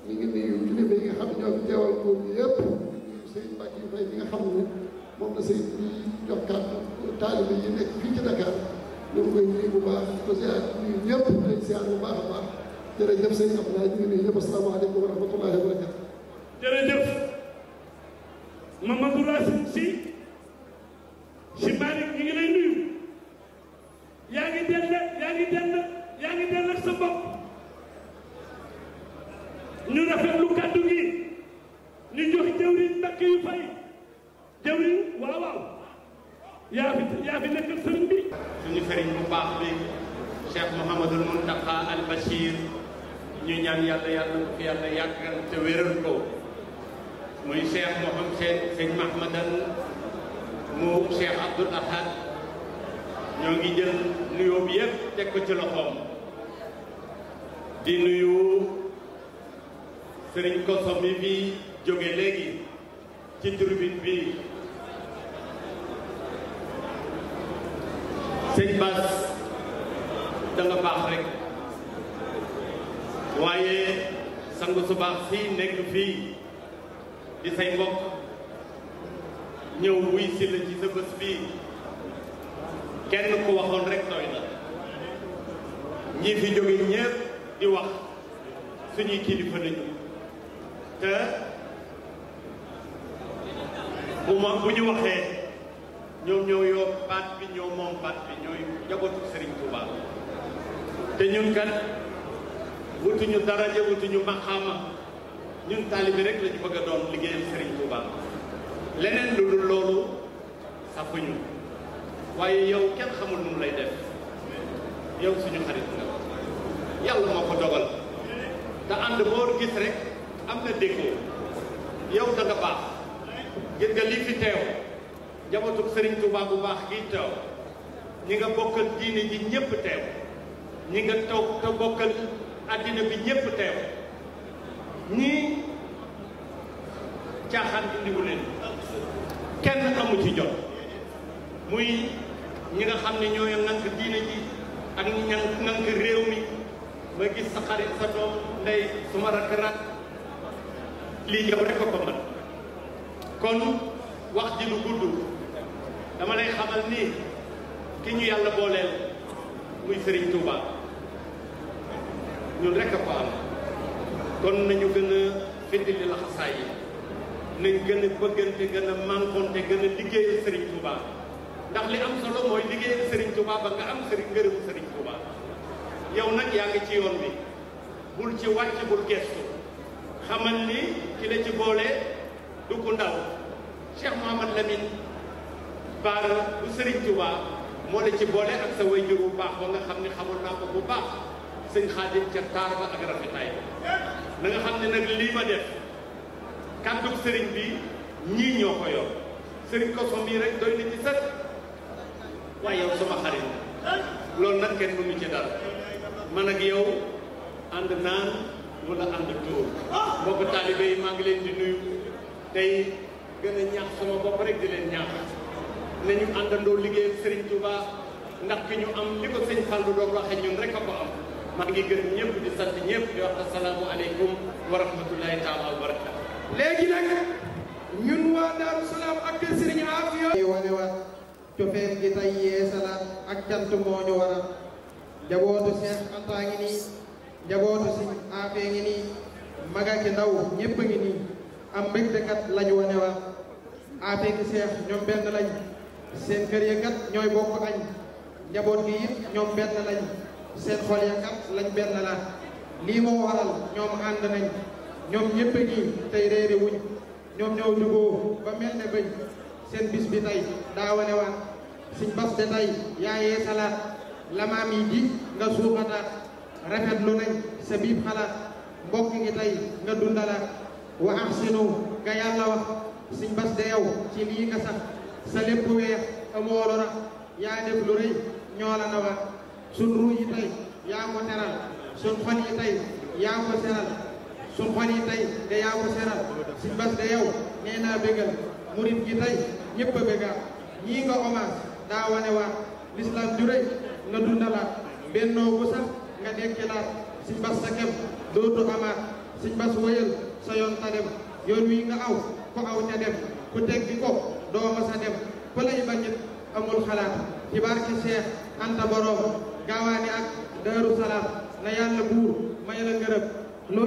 ñu ngi nuyu kilifa yi nga xam ne ñoo fi teewal góor ñi yëpp di nuyu sëñ Mbacke yu fay bi nga xam ne moom la sëñ bi jox kàddu taalibe yi nekk fii ci Dakar ñu ngi koy nuyu bu baax di ko ziar nuyu ñëpp di leen ziar bu baax a baax jërëjëf sëñ Abdoulaye ñu ngi nuyu ñëpp asalaamaaleykum wa rahmatullahi wa barakatu. jërëjëf Mamadou Racine si Malick ñu ngi lay nuyu yaa ngi dend ak sa bopp ñu rafetlu kàddu gi ñu jox jëwriñ Mbacke yu fay jëwriñ waaw yaa fi nekkal sëriñ bi. suñu sëriñ bu baax bi Cheikh Mouhamadul Mountakha Al Bachir ñu ñaan yàlla ko fi yàlla yàggal te wéral ko muy Cheikh sëñ Mahmadan mu Cheikh Abdoul Ahad ñoo ngi jël nuyoo bi yëpp teg ko ci loxoom di nuyu sëriñ Koso mi fi jóge léegi ci tribune bi sëñ Bass da nga baax rek waaye sangu su baax fii nekk fii di say mbokk ñëw wuy si la ci sa bés bii kenn ku waxoon rek doy na ñi fi jóge ñépp di wax suñuy kilifa nañu te bu ñu waxee ñoom ñoo yor baat bi ñoo moom baat bi ñooy njabootu Serigne Touba te ñun kat wutuñu daraja wutuñu maxaama ñun taalibe rek lañu bëgg a doon liggéeyal Serigne Touba leneen lu dul loolu safuñu waaye yow kenn xamul nu mu lay def yow suñu xarit nga yàlla moo ko dogal te ànd boo gis rek am na déggoo yow da nga baax gis nga lii fi teew njabootu Serigne Touba bu baax gi teew ñi nga bokkal diine ji ñépp teew ñi nga toog te bokkal àddina bi ñépp teew ñii caaxaan indiwu leen kenn amu ci jot muy ñi nga xam ne ñooy nank diine ji ak ñi nank réew mi ma gis sa xarit sa doom ndey suma rakk lii yow rek ko man kon wax ji lu gudd dama lay xamal ni ki ñu yàlla booleel muy Serigne Touba ñun rek a ko am kon nañu gën a fëddali laxasaay yi nañ gën a bëggante gën a mankonte gën a liggéeyal Serigne Touba ndax li am solo mooy liggéeyal Serigne Touba ba nga am ngërëmu Serigne Touba yow nag yaa ngi ci yoon bi bul ci wàcc bul gestu xamal ni ki la ci boole du ku ndaw Cheikh Mouhamad Lamine Bara bu Serigne Touba moo la ci boole ak sa wayjur bu baax ba nga xam ne xamoon naa ko bu baax sëñ Xaadim ca taar ba ak rafetaay na nga xam ne nag lii ma def kàddug sëriñ bi ñii ñoo ko yor sëriñ Koso mii rek doy na ci sët waaye yow sama xarit loolu nag kenn mënu ci dara man ak yow ànd naan wala ànd tóor mbokk taalibe yi maa ngi leen di nuyu tey gën a ñaax sama bopp rek di leen ñaax nañu àndandoo liggéeyal Serigne Touba ndax ki ñu am li ko sëñ Fallou doon waxee ñun rek a ko am maa ngi gërëm ñëpp di sant ñëpp di wax asalaamu aleykum wa rahmatullahi taala wa barakatu léegi nag ñun waa Daaru Salaam ak kër Serigne Afia wane waat cofeel gi tey yeesalaat ak cant moo ñu waral njabootu Cheikh Anta ngi nii njabootu Serigne Afia ngi nii maga ki ndaw ñëpp a ngi nii am mbégte kat lañu wane waat Afia ki Cheikh ñoom benn lañ seen kër ya kat ñooy bokk añ njaboot gi it ñoom benn lañ seen xol ya kat lañ benn la lii moo waral ñoom ànd nañ ñoom ñëpp a ngi tey réere wuñ ñoom ñoo juboo ba mel ne bëñ seen bis bi tey daa wane waat Sëñ Bass de tey yaayee salaat lamaam yi ji nga suuxataat rafetlu nañ sa biib xalaat mbokk ngi tey nga dundalaat wa ahsinu nga yàlla wax Sëñ Bass de yow ci lii nga sax sa lépp weex amoo lu rax yaa def lu rëy ñoo la nawaat sun ruu yi tey yaa ko teral sun xol yi tey yaa ko seral sun xol yi tey de yaa ko seral Sëñ Bass de yow nee naa bégal murit gi tey ñëpp a bégal ñii nga hommage daa wane waat l'islam ju rëy nga dundalaat bennoo bu sax nga dekkilaat Sëñ Bass sa kem dootu amaat Sëñ Bass wëyal sa yoon ta dem yoon wi nga aw ko aw ca dem ku teggi ko doo ma sa dem ku lay bañit amul xalaat ci barke Cheikh Anta Borom gaawaani ak Daaru Salaam na yàlla buur may la ngërëm loo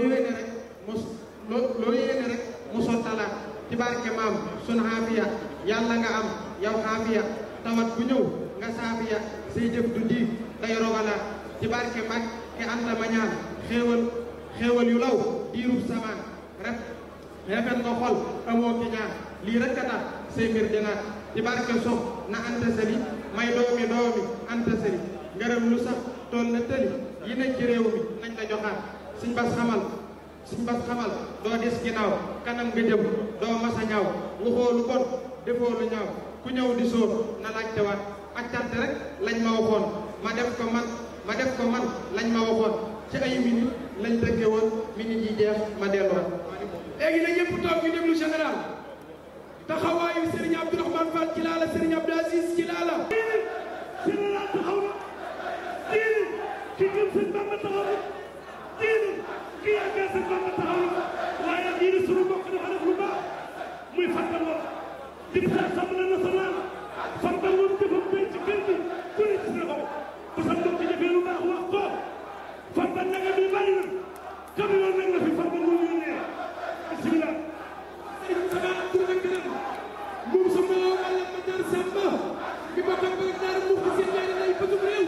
yéene rek mu sottalaat ci barke maam sun xaafiya yàlla nga am yow xaafiya tawat bu ñëw nga saafiya say jëf du diig day rogalaat ci barke mag ke Anta ma ñaan xéewal yu law diirub samaan rafet nga xol amoo ki ñaan lii rek a tax say mbir dinaat ci barke sox na Anta Sali may doomi Anta Sali ngërëm lu sax tool na tëli yi nañ ci réew mi nañ la joxaat Sëñ Bass xamal doo des ginnaaw kanam nga jëm doo masa ñaaw waxoo lu bon defoo lu ñaaw ku ñëw di sóor na laajte waat ak cant rek lañ ma waxoon ma def ko man lañ ma waxoon ci ay minute lañ tëgge woon minute yi jeex ma delluwaat léegi na ñëpp toog ñu déglu général taxawaayu Serigne Abdourahmane Fall ci laala Serigne Abdou Aziz ci laala général taxaw na diine ki gëm sëñ Bamba taxaw na diine ki yaakaar sëñ Bamba taxaw na waaye diine sunu mbokk dafa def lu baax muy fàttal woon député assemblée nationale fàttal woon jëfam bay ci kër gi ku ne gis na ko bu sa mbokk defee lu baax wax ko fàttal nanga bi bari na camion nag la fi fàttal woon yónnee bismillah moom sa mbaloo wàlla Matar Samba mi bokk ak Dakar mu ko seen ñaari lay bëgg réew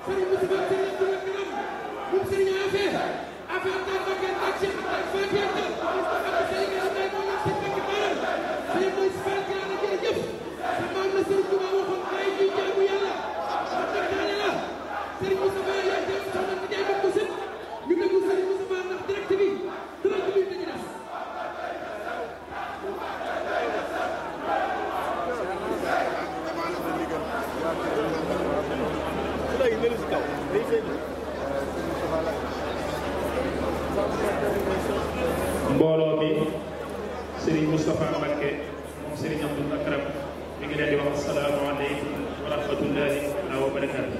Serigne Moustapha Serigne Abdoulaye Karam moom Serigne Afia tar bakkan ak Cheikh ak Fatia tar ak Serigne Abdoulaye moo ñëw seen bakki baral Serigne mooy sifal gana jërëjëf sa maam la Serigne Touba waxoon ay ñuy jaamu yàlla ak dëkkaale la Serigne Moustapha yaa jëm soxna ci jaay ko sët ñu déglu Serigne Moustapha ndax direct bi dañu des mbooloo mi Serigne Moustapha Mbacké moom Serigne Abdoul Akram mi ngi leen di wax asalaamaaleykum wa rahmatullahi wa barakaatu.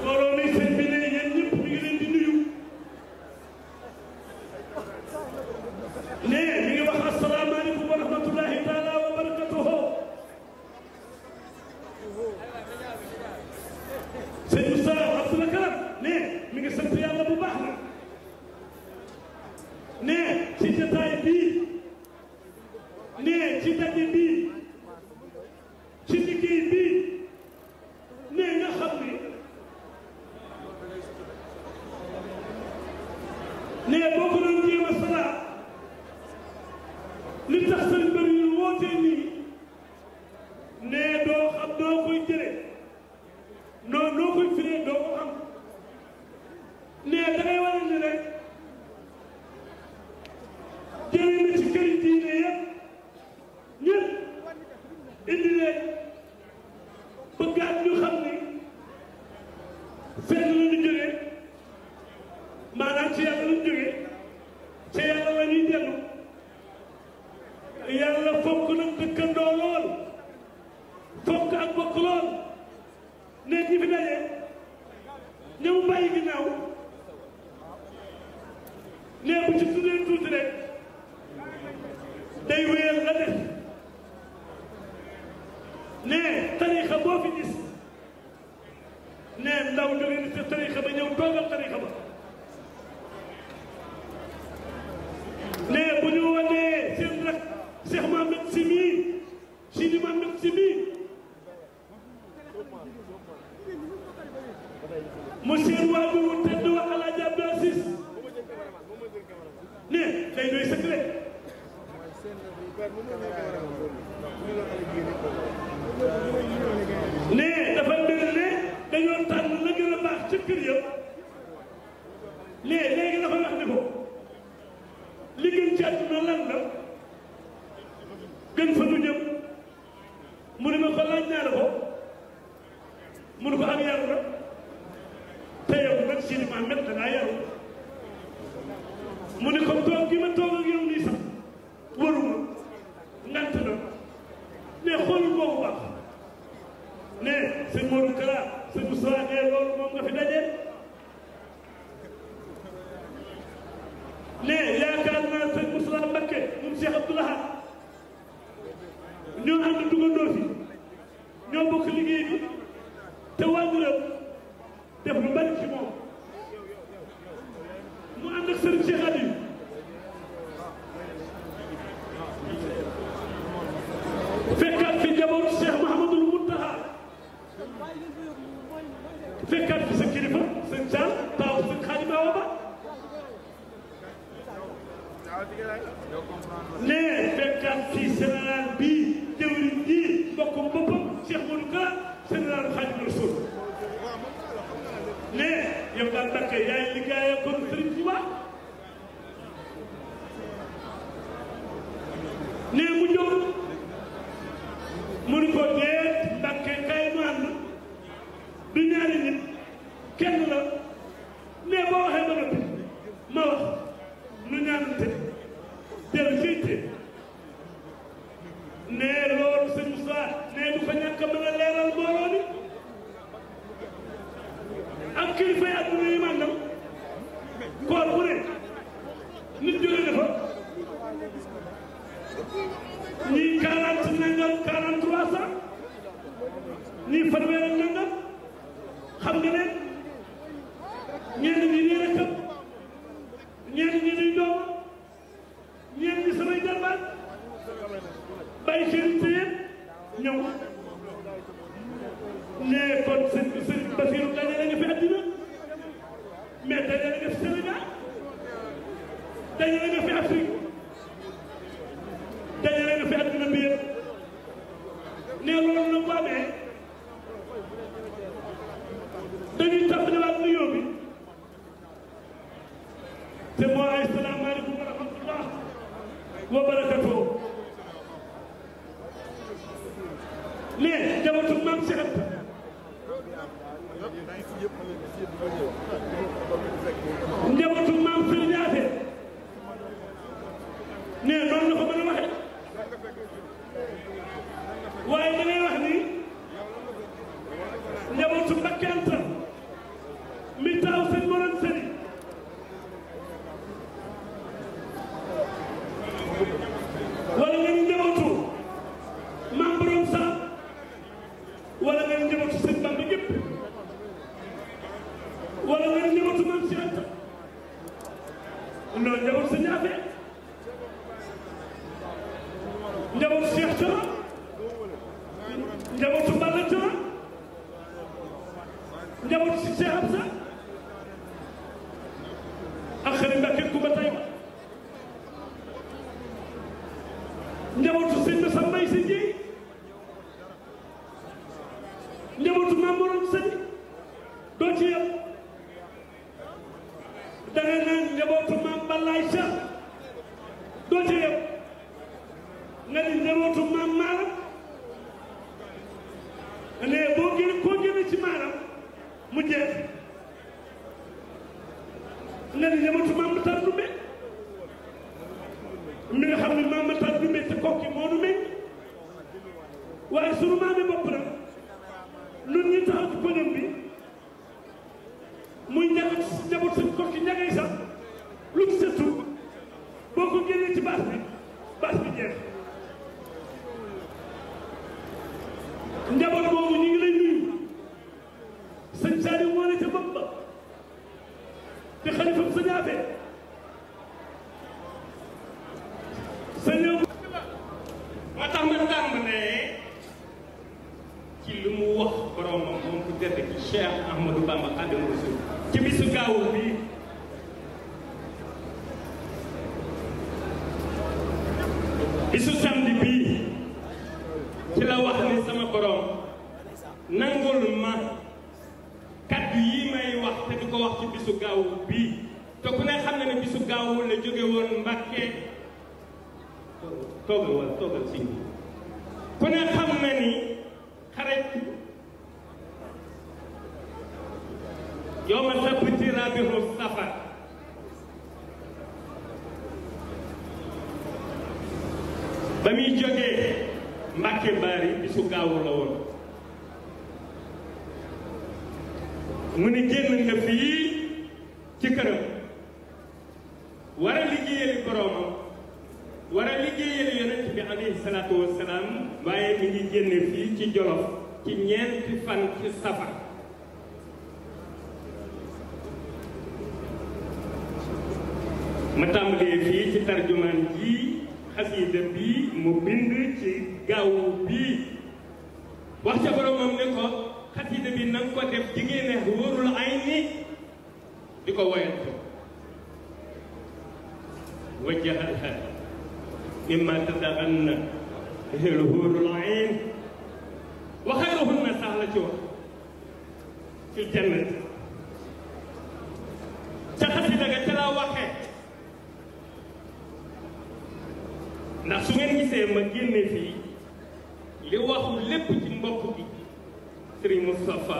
mbooloo mi sëñ bi ne yéen ñëpp mi ngi leen di nuyu ne mi ngi wax asalaamaaleykum wa rahmatullahi taala wa barakaatu. sëñ Moussa Abdoul Karam ne mi ngi sant yàlla bu baax na ne ci jotaay bii ne ci daje bii ci liggéey bii ne nga xam ne boo ko doon jéem a salaat li tax sëñ bëri yu wootee nii ne doo xam doo koy jëlee noo koy firee doo ko xam ne da ngay war a ne rek jëlee na ci këri diine yëpp ñëpp indi leen bëggaat ñu xam ni fenn la ñu jógee maanaam ci yàlla la ñu jógee ci yàlla la ñuy dellu yàlla fonk nag dëkkandoo lool fonk ak bokk lool ne ñi fi daje ñëw bàyyi ginnaaw ne bu ci tuddee tuuti rek day wéyal la def ne tarixa boo fi gis ne ndaw jóge na ca tarixa ba ñëw toogal tarixa ba ne bu ñu wanee seen rak Cheikh Mohamed Sy mii Sidi Mohamed Sy mii mu seen waajur wu tedd wa Alaaji Abdou Aziz ne day doy secret ne dafa mel ne dañoo tànn la gën a baax ca kër ya ne léegi dafa wax ne ko li gën ci àdduna lan la gën fa nu jëm mu ne ma ko laaj naa la ko mu ne ko am yaru la te yow nag Sidi Mohamed dangaa yaru mu ne ko toog gi ma toog ak yow nii sax waruma ngant na ne xoolul boobu baax ne sëñ Modou Kara sëñ Moussa ne loolu moom nga fi daje ne yaakaar naa sëñ Moussa Mbacké moom Cheikh Abdoul Ahad ñoo ànd dugandoo fi ñoo bokk liggéey bi te waajuram def lu bari ci moom mu ànd ak sëriñ Cheikh Aliou fekkaat fi njaboot Cheikh Mouhamadoul Mountakha fekkaat fi sa kilifa sëñ Sall taaw sëñ Khadim Awa Ba ne fekkaat fi général bii jëwriñ bii mbokkum boppam Cheikh Modou Kara général Khadim Rassoul ne yow daal Mbacké yaay liggéeyee kon Sëriñ Tuubaa ne mu jóg mu ni ko deet Mbacké kay mu ànd du ñaari nit kenn la ne boo waxee ba noppi ma wax nu ñaanante dellu féete ne loolu sëñ Moussa ne du ko ñàkk a mën a leeral mbooloo mi ak kilifa yi àdduna yi màndam koor bu ne nit jóge na fa ñii 40 nangam 43 sax ñii fanweer ak nangam xam nga ne ñenn ñi nii rek ñenn ñi duñ doom ñenn ñi samay jarbaat bàyyi seen téye ñëw ne kon sëñ Basiru dajale nga fi àddina mais dajale nga fi Sénégal dajale nga fi Afrique dajale nga fi àddina bi yëpp ne loolu nag bu amee dañuy tàmbaliwaat nuyoo bi te moo ay salaamaaleykum wa rahmatullah wa barakatuh ne jabatu maam Cheikh Anta njabootu maam Serigne Afe ne noonu la ko mën a waxee waaye da ngay wax ni njabootu Mbacké Anta mi taaw sëñ Moron Sëri wala nga ñu njabootu maam Borom Sam wala nga ñu njabootu sëñ Bamba gépp wala nga ne njabootu maam si Anta non njabootu sa ñaafe njabootu Cheikh Thioro njabootu Balla Thioro njabootu si Cheikh Absa ak xarit Mbacke Kumba Taïba njabootu sëñ Massa Mbaye si Ndiaye njabootu maam Morom Sëñ doo ci yem da nga naan njabootu maam Balaye Cheikh doo ci yem nga ni njabootu maam Maaram ne boo génne koo génne ci Maaram mu jeex nga ni njabootu maam Matar Dumbe mi nga xam ne maam Matar Dumbe te kokki moo nu meññ waaye sunu maami bopp nag ñun ñi taxaw ci podium bi muy njaboot suñ kokki ñagay sax lu mu sëtu boo ko génnee ci baas bi jeex njaboot boobu ñu ngi lay nuyu sëñ Saliou moo ne ca bopp ba te xalifam sa ñaafe sa ñëw moo tax ma tàmbalee ci lu mu wax boromam moom ku tedd ki Cheikh Ahmadou Bamba Khadimu Rasul ci bisu gaawu bii bisu samedi bii ci la wax ni sama borom nangul ma kaddu yi may wax te di ko wax ci bisu gaawu bii te ku ne xam na ne bisu gaawu la jóge woon Mbàkke toogal si ku ne xam na ni xarit yow ma sabti rabihu safar ba muy jógee Mbàkke Bari bisu gaawu la woon mu ne génn nga fii ci këram war a liggéeyali boroomam war a liggéeyali yonent bi alayhi salaatu wassalaam waaye mi ngi génne fii ci Jolof ci ñeenti fan ci safar ma tàmbalee fii ci tarjumaan ji xasiida bii mu bind ci gaawu bii wax ca boromam ne ko xasiida bi na nga ko def jigéene wóorul ay ni di ko woyal ko wajjahalha mimma tadaganna hel wóorul ayn wa xayruhunna sax la ci wax fil jannati ca xasiida ga ca la waxee ndax su ngeen gisee ma génne fii li waxu lépp ci mbokk gi Serigne Moustapha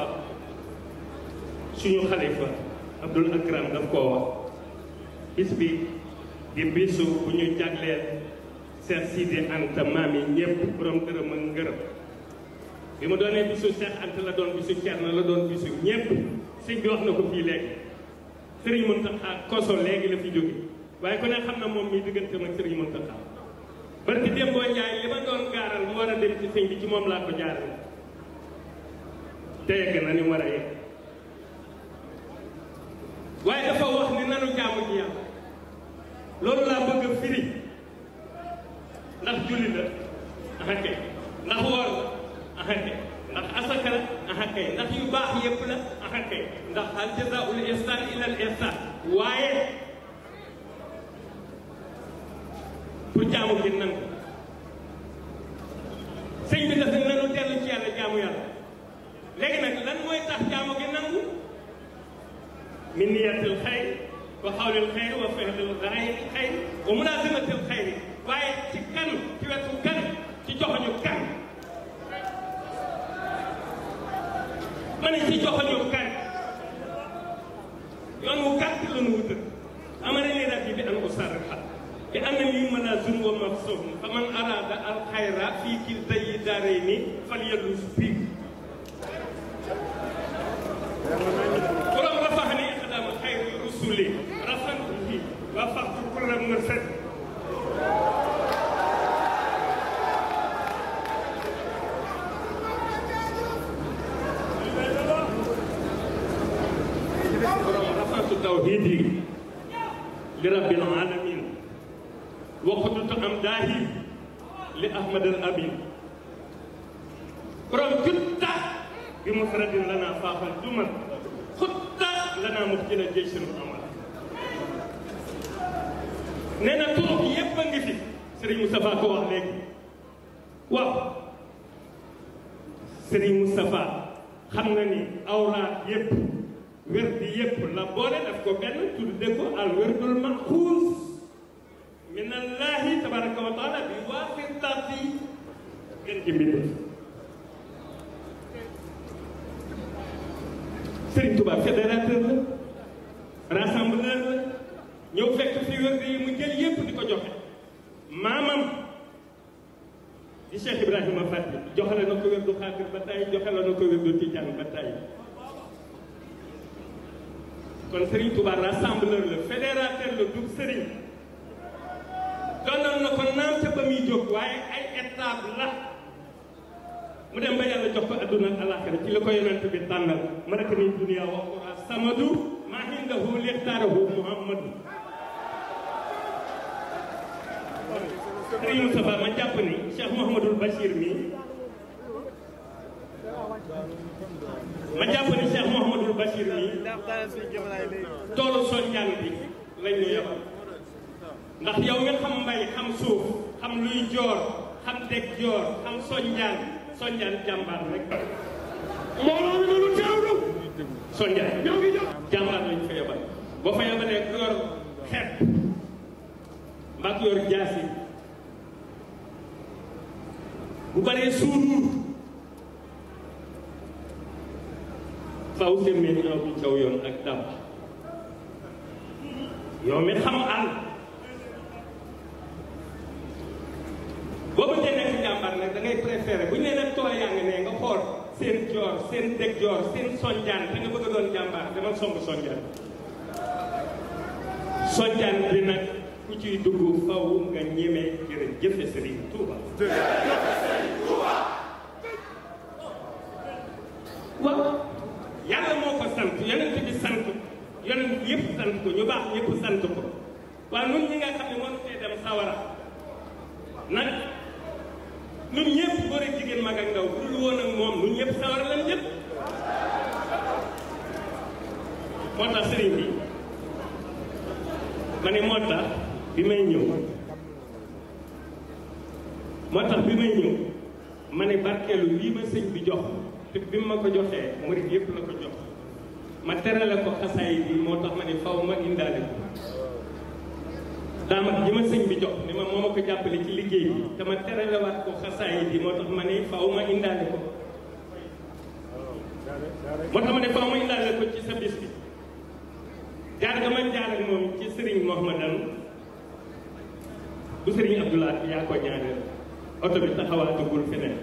suñu xalifa Abdoul Akram daf koo wax bis bi di bisu bu ñu jagleel Cheikh Sidi Anta maam yi ñëpp borom dërëm ak ngërëm bi mu doonee bisu Cheikh Anta la doon bisu Thierno la doon bisu ñëpp sëñ bi wax na ko fii léegi Serigne Mountakha Koso léegi la fi jóge waaye ku ne xam na moom mi diggante ak Serigne Mountakha barki Dembo Njaay li ma doon gaaral mu war a dem ci sëñ bi ci moom laa ko jaaral te yegg na ni mu war a yegg waaye dafa wax ni nanu jaamu ji yàlla loolu laa bëgg a firi ndax julli la aha kay ndax woor la aha kay ndax asaka la aha kay ndax yu baax yépp la aha kay ndax al jazaa'ul ihsaan illa al ihsaan waaye pour jaamu gi nan sëñ bi dafa nanu dellu ci yàlla jaamu yàlla léegi nag lan mooy tax jaamu gi nangu min niyatil xayr wa xawlil xayr wa fi'lil xayr wa mulaazimatil xayr waaye ci kan ci wetu kan ci joxoñu kan ma ne ci joxoñu kan yoon wu gàtt la nu wutal amana ni rabbi bi an usarriha bi annani malazun wa mafsum fa man arada al xayra fii kiltayi daarayni falyaluz fii borom rafax ni xadama xayri rusuli rafantuhi wa faxtu kulla mursal nafaatu tawhiidi li rabbil alamin waqtutu am daahi li ahmad al amin borom jutta bi mufradin lana faafal duman xutta lana muxjina jeysin amal nee na turuq yépp a ngi fi Serigne Moustapha ko wax léegi waaw Serigne Moustapha xam nga ni awraat yépp wérdi yépp la boole daf ko benn tudde ko al wérdul maxuus min allahi tabaraka wa taala bi waasitati gën ci mbindéef Serigne Touba fédérateur la rassembleur la ñëw fekk fi wérdi yi mu jël yépp di ko joxe maamam di Cheikh Ibrahima Fati joxale na ko wérdu xaadir ba tey joxale na ko wérdu tijaan ba tey kon Serigne Touba rassembleur la fédérateur la dug Serigne doonoon na ko naam te ba muy jóg waaye ay étape la mu dem ba yàlla jox ko adduna ak alaxira ci la ko yonent bi tànnal ma nekk ni dunia wa qura samadu maa hindahu lixtaarahu muhammadu Serigne Moustapha ma jàpp ni Cheikh Mouhamadul Bachir mii toolu soñjaan bi lañ ñu yabal ndax yow nga xam mbay xam suuf xam luy joor xam deg joor xam soñjaan jàmbaar rek mbooloo mi loolu teewlu soñjaan ñoo ngi jox jàmbaar lañ fa yabal boo fa yabalee ku yor xeet mbaa ku yor jaasi bu baree suunuur faw semmee ñaw bi caw yoon ak dàmb yow mi xam àll boo bëggee nekk jàmbaar nag da ngay préféré bu ñu nee nag tool yaa ngi ne nga xool seen joor seen deg joor seen sonjaan te nga bëgg a doon jàmbaar dama somb sonjaan bi nag ku ciy dugg faw nga ñemee jërëjëfe Serigne Touba waaw yàlla moo ko sant yonent bi sant yonent yëpp sant ko ñu baax ñëpp sant ko waaye nun ñi nga xam ne mënu fee dem sawara nag nun ñëpp góor ak jigéen mag ak ndaw bu dul woon ak moom nun ñëpp sawara lan ñëpp moo tax sëriñ bi ma ne moo tax bi may ñëw ma ne barkeelu lii ma sëñ bi jox te bi ma ko joxee murid yëpp la ko jox ma terale ko xasaay bi moo tax ma ne faw ma indaale ko daamat ji ma sëñ bi jox ni ma moo ma ko jàppale ci liggéey bi te ma teralewaat ko xasaay bi moo tax ma ne faw ma indaale ko ci sa bis bi jaar nga ma jaar ak moom ci Serigne Mouhamadan bu Serigne Abdoulaye yaa ko ñaareel oto bi taxawaatugul feneen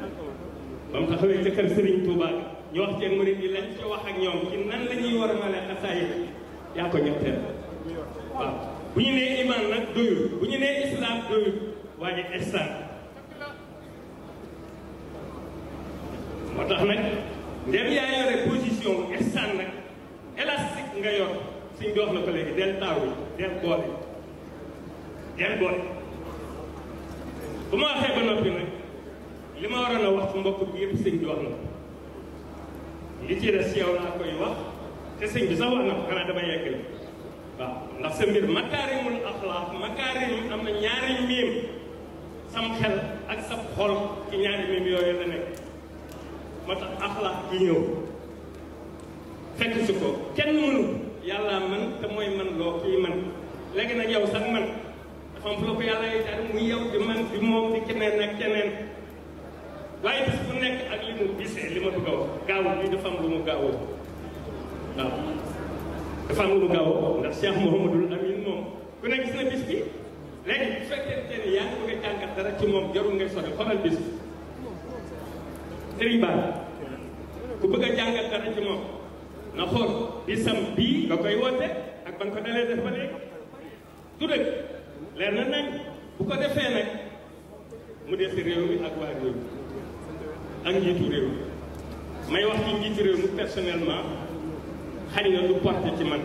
ba mu taxawee ca kër Serigne Touba ñu wax ci murid yi lañ ci wax ak ñoom ci nan la ñuy war a mën a xasaay yaa ko ñetteel waaw bu ñu nee iman nag doyul bu ñu nee islam doyul waaye ihsan moo tax nag ndem yaa yore position ihsan nag élastique nga yor suñ dox na ko léegi del taaw yi del boole bu ma waxee ba noppi nag li ma waroon a wax ci mbokk bi yëpp sëñ bi wax na ko li ci des yow laa koy wax te sëñ bi sax wax na ko xanaa dama yegg waaw ndax sa mbir makaarimul axlaaq makaarim am na ñaari miim sam xel ak sa xol ci ñaari miim yooyu la nekk moo tax axlaaq gi ñëw fekk si ko kenn mënu yàlla man te mooy man loo kii man léegi nag yow sax man dafa am fu la ko yàlla yi jar muy yow di man di moom di keneen ak keneen waaye bis bu nekk ak li mu gisee li ma bëgg a wax gaawul bi dafa am lu mu gaawoo waaw dafa am lu mu gaawoo ndax Cheikh Mouhamadul Amin moom ku ne gis na bis bi léegi bu fekkente ni yaa ngi bëgg a jàngat dara ci moom jarul ngay sori xoolal bis bi Serigne Ba ku bëgg a jàngat dara ci moom na xool bisam bii nga koy woote ak ban ko dalee def ba léegi du dëgg leer na nañ bu ko defee nag mu des réew mi ak waa réew mi ak njiitu réew mi may wax ci njiitu réew mi personnellement xañ na du porté ci man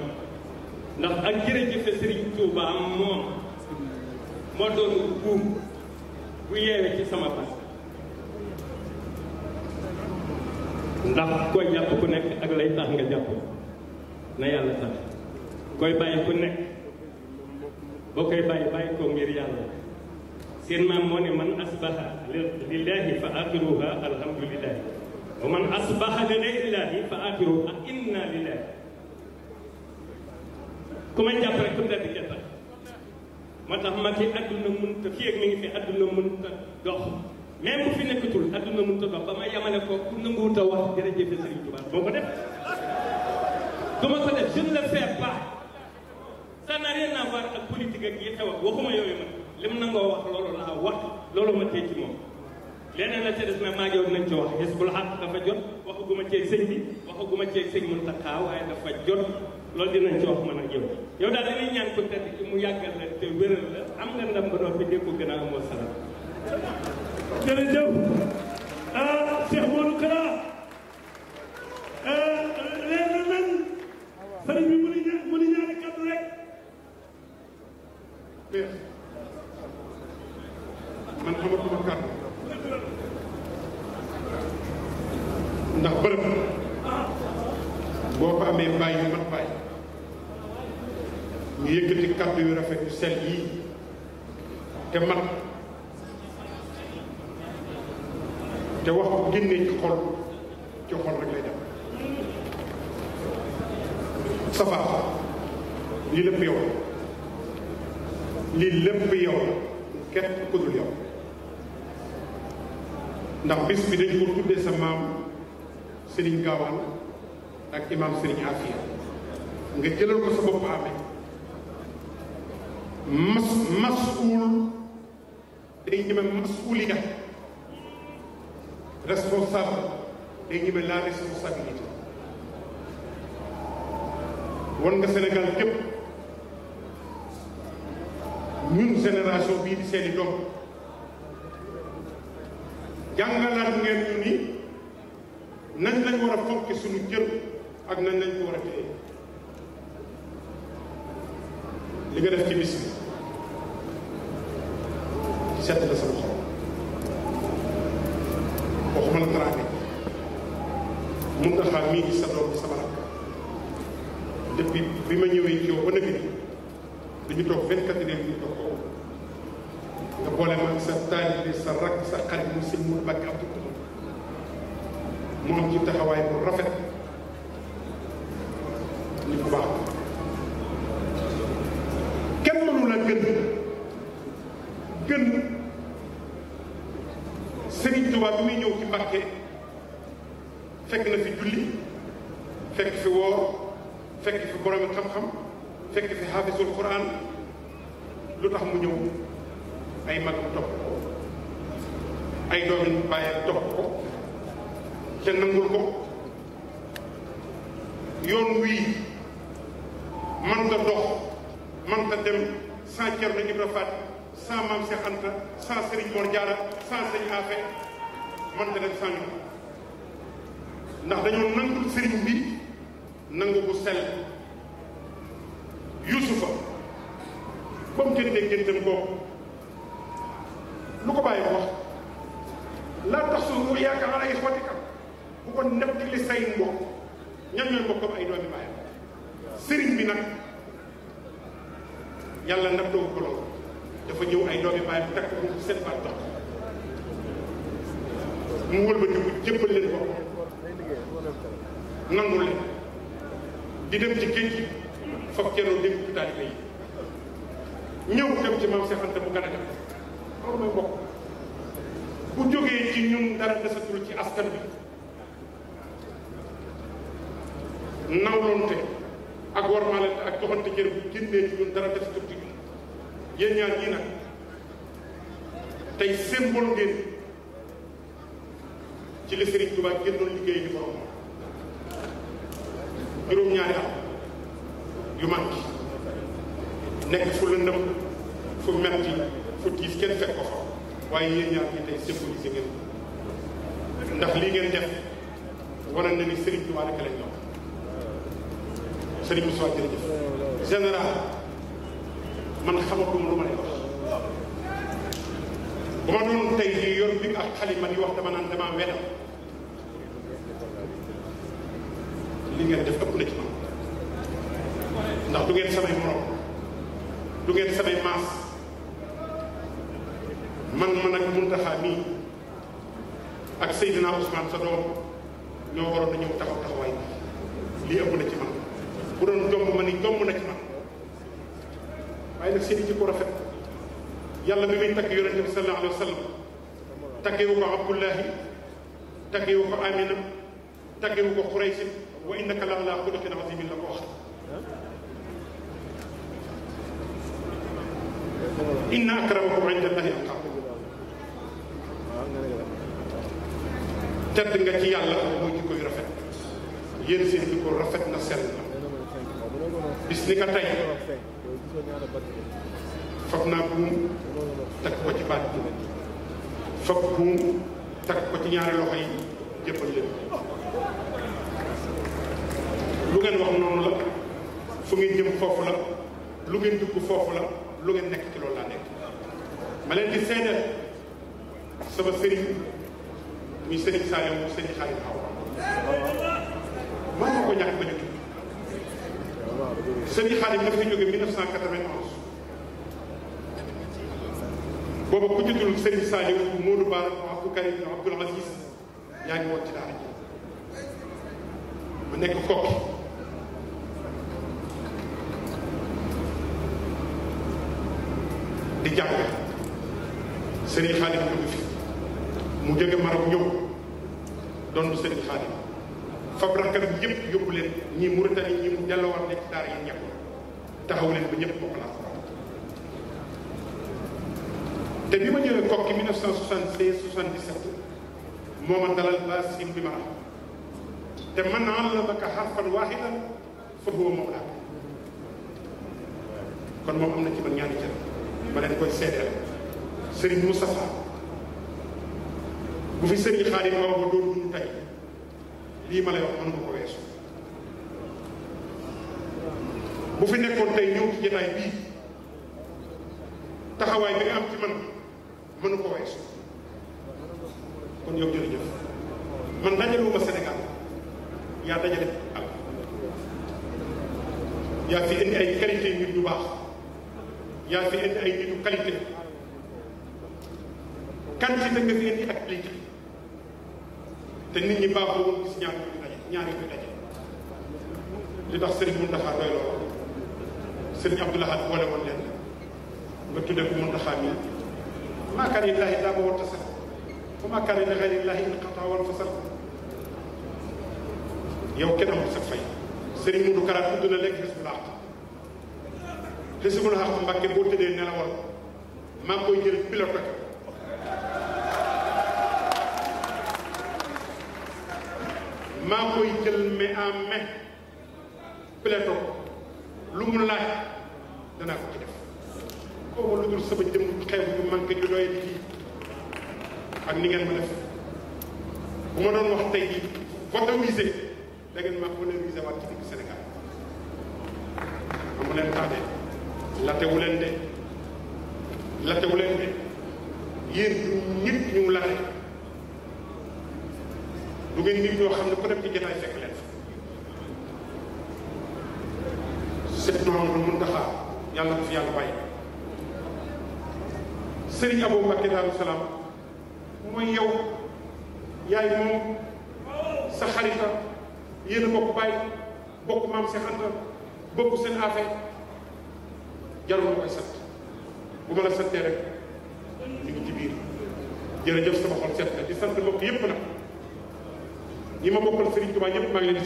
ndax ak jërëjëfe Serigne Touba moom moo doon buum bu yeewee ci sama bas ndax koy jàpp ku nekk ak lay tax nga jàpp na yàlla tax koy bàyyi ku nekk boo koy bàyyi ko ngir yàlla seen maam moo ne man asbaha lillahi fa axiruha alhamdulillahi wa man asbaha li ghayrillahi fa axiruha inna lillahi ku ma jàpp rek ku ndedd ja tax moo tax ma ki adduna mënta fii ak mi ngi fi adduna mënta dox même bu fi nekkatul adduna mënta dox ba ma yamale ko ku nanguwut a wax jërëjëf Serigne Touba boo ko def du ma ko def je ne le fais pas ça n'a rien à voir ak politique ak yi xew ak waxuma yooyu man lim nangoo wax loolu laa wax loolu ma tey ci moom leneen la ca des nag maa ngi yow nañ ci wax Hizbul Haq dafa jot waxaguma ceeg sëñ bi waxaguma ceeg sëñ Mountakha waaye dafa jot loolu dinañ ci wax man ak yow yow daal dañuy ñaan ko tedd ci mu yàggal la te wéral la am nga ndam ba noppi dégg ko gën a amoo salaam. jërëjëf Cheikh Modou Kara leer na nañ sëriñ bi mu ni ñaari kàddu rek. man xamatuma kàddu ndax bërëb boo ko amee bàyyi yu mat bàyyi ñu yëkkati kàddu yu rafet yu sell yii te mat te wax ko génnee ci xol rek lay dem Safa lii lépp yow lii lépp yow la kenn ku dul yow ndax bis bi dañ ko tuddee sa maam Serigne Gaawaan ak imam Serigne Afia nga jëlal ko sa bopp amee masuul day ñeme masuuliya responsable day ñeme la responsabilité wan nga Sénégal képp ñun génération bii di seeni doom jàngalaat ngeen ñu ni nañ lañ war a fonki suñu jër ak nañ lañ ko war a téye li nga def ci bis bi sedd la sama xol waxuma la taraange mun nga xam mii gis sa doom bi sama rakk depuis bi ma ñëwee ci yow ba nëgg ni dañu toog 24 heures ñu toog ko nga boole ma sa taalibe sa rakk sa xarit mu sëñ mu Mbàkke Abdou Koumba mu am ci taxawaay bu rafet nit bu baax kenn mënu la gën Serigne Touba bi muy ñëw ci Mbàkke fekk na fi julli fekk fi woor fekk fi borom xam-xam fekk fi xaafisul Quran lu tax mu ñëw ay mag topp ko ay doomi bàyyam topp ko te nangul ko yoon wii man nga dox man nga dem sans Cerno Ibra Faat sans Maam Cheikh Anta sans Serigne Mor Diarra sans Serigne Afé man nga dem sans ñu ndax dañoo nangul Serigne bi nangu bu sell Yuusufa ba mu géntee géntam boobu lu ko bàyyi wax laa tax su yaakaar ala ixwatika bu ko nekk li say mbokk ñan ñooy mbokkam ay doomi bàyyam sëriñ bi nag yàlla nag doo ko lool dafa ñëw ay doomi bàyyam takk mu seen baat dox mu wëlbati bu jébbal leen bopp nangul leen di dem ci géej gi foog Cerno dénk ci taalibe yi ñëw dem ci Maam Cheikh Anta bu Ganaga loolu mooy mbokk bu jógee ci ñun dara desatul ci askan bi nawlonte ak warmaalante ak joxante cër bu génnee ci ñun dara desatul ci ñun yéen ñaar ñii nag tey symbole ngeen ci li Serigne Touba génnoon liggéey di borom juróom-ñaari at yu manqué nekk fu lëndëm fu metti fu tiis kenn fekk ko fa waaye yéen ñaar ñi tey symbolisé ngeen ndax lii ngeen def wane na ni Serigne Touba rek lañ ñor Serigne Moussa jërëjëf général man xamatuma lu ma lay wax bu ma doon tey jii yor bi ak xalima di wax dama naan dama wedam li ngeen def ëpp na ci man ndax du ngeen samay morom du ngeen samay maas man ak Muntaxa mii ak Seydina Ousmane sa doom ñoo waroon na ñëw taxaw taxawaay lii ëpp na ci man bu doon jomb ma ni jomb na ci man waaye nag seen i jikko rafet yàlla bi muy takk yonente bi sallallahu alayhi wa sallam takkewu ko Abdullahi takkewu ko Amina takkewu ko Xuraysin wa innaka la ala xuluqin azimin la ko wax inna akramakum inda allahi atqakum tedd nga ci yàlla mooy jikko yu rafet yéen seen jikko rafet na sell na bis ni ka tey fab naa buum takk ko ci baat bi fab buum takk ko ci ñaari loxo yi jëppal leen lu ngeen wax noonu la fu ngeen jëm foofu la lu ngeen dugg foofu la lu ngeen nekk ci loolu laa nekk ma leen di seedeel sama sëriñ muy sëriñ Saliou mu sëriñ Xaadim Awa man ma ko ñàkk ba ñu tudd sëriñ Xaadim dafa jóge 1991 booba ku juddul sëriñ Saliou Modou Bara Abdou Karim Abdoul Aziz yaa ngi woon ci daara ji ma nekk kokki di jàng sëriñ Xaadim jóge fi mu jóge Maroc ñëw doon du sëriñ Xaadim fab rakkam yëpp yóbbu leen ñii Mauritanie ñii mu delloowaat leen ci daara yi ñëpp taxaw leen ba ñëpp bokk laa te bi ma ñëwee kokki 1976 77 moo ma dalal baasim bi ma am te man allamaka harfan waahidan fa huwa mawlaak kon moom am na ci man ñaari cër ma leen koy seedeel Serigne Moustapha bu fi Serigne Xaadim Awa ba doon dund tey lii ma lay wax mënu ma ko weesu bu fi nekkoon tey ñëw ci jotaay bii taxawaay bi nga am ci man mënu ko weesu kon yow jërëjëf man dajaluma Sénégal yaa dajale ak yaa fi indi ay qualité nit ñu baax yaa fi indi ay nitu qualité quantité nga fi indi ak qualité te nit ñi baaxoo woon gis ñaar ñu daje ñaar ñu daje li tax Serigne Mountakha doy loolu Serigne Abdou Lahad boole woon leen nga tuddee ko Mountakha mi maa kaana lillaahi daama wa tasal wa maa kaana li gayri llaahi inqataa wal fasal yow kenn amul sa fay Serigne Modou Kara tudd na léegi Hizbul Haq Hizbul Haq Mbàkke boo tëddee nelawal maa koy jël pilote maa koy jël mais en main pilote lu mu laaj danaa ko ci def kooku lu dul sama jëm xew yu manqué ju doy di kii ak ni ngeen ma def bu ma doon wax tey jii votowisé da ngeen ma valoriser waat ci digg Sénégal amu leen tax de latewu leen de latewu leen de yéen nit ñu late du ngeen nit ñoo xam ne ku dem ci jotaay fekk leen Seex Muhammadu Muntaxa yàlla ko fi yàlla bàyyi Sëriñ Abou Mbacké Daaru Salaam mooy yow yaay moom sa xarita yéen a bokk bàyyi bokk maam Seex Anta bokk seen affaire jarul ma koy sant bu ma la santee rek ñu ngi ci biir jërëjëf sama xol seet na di sant mbokk yépp nag ñi ma bokkal Serigne Touba ñëpp maa ngi leen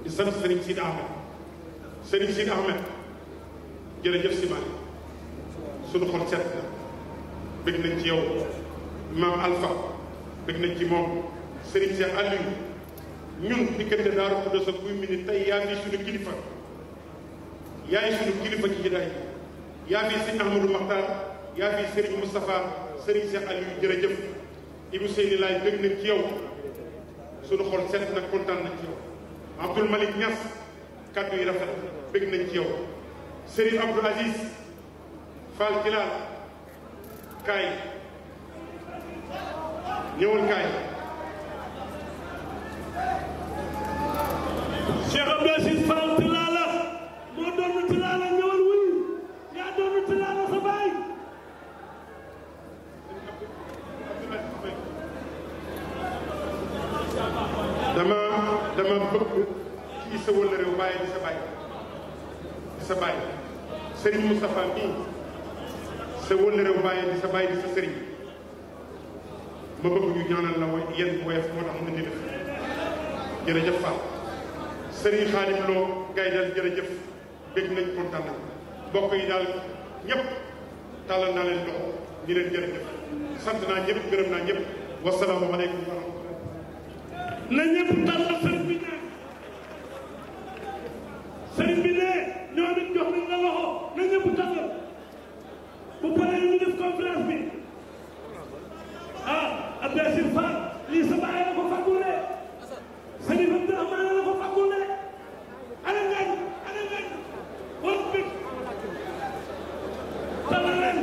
di sant Serigne Sidi Ahmed Serigne Sidi Ahmed jërëjëf si maanaam sunu xol seet na bëgg nañ ci yow maam Alpha bëgg nañ ci moom Serigne Cheikh Aliou ñun diggante Daaru Xudoos ak Guy Mbind tey yaa ngi suñu kilifa yaay suñu kilifa ci jotaay yaa fi Serigne Ahmadou Makhtar yaa fi Serigne Moustapha Serigne Cheikh Aliou jërëjëf Ibou Seyni laay bëgg nañ ci yow suñu xol seet na kontaan nañ ci yow Abdoul Malick Niass kaddu yi rafet bëgg nañ ci yow Serigne Abdou Aziz Fall Tilal kaay ñëwal kaay Cheikh Abdou Aziz Fall Tilala moo doon Tilala ñëwal wuyu yaa doon Tilala sa baay dama bëgg kii sa wëla réew bàyyi di sa bàyyi Serigne Moustapha mii sa wëla réew bàyyi di sa bàyyi di sa Serigne ma bëgg ñu ñaanal la way yéen woyof moo tax mu di def jërëjëf Fall Serigne Khadim Lo Gaydel jërëjëf bég nañ kontaan nañ mbokk yi daal ñëpp tàllal naa leen loxo ñi leen jërëjëf sant naa ñëpp gërëm naa ñëpp wasalaamaaleykum wa rahmatulah na ñëpp tàllal sëriñ bi ne sëriñ bi ne ñoo nit jox nañ la loxo na ñëpp tàllal bu paree ñu def conférence bi ah Abdou Aziz Fall lii sa baay la ko fàggule sëriñ Abdourahmane la ko fàggule ana ngañ woon bi tàllal leen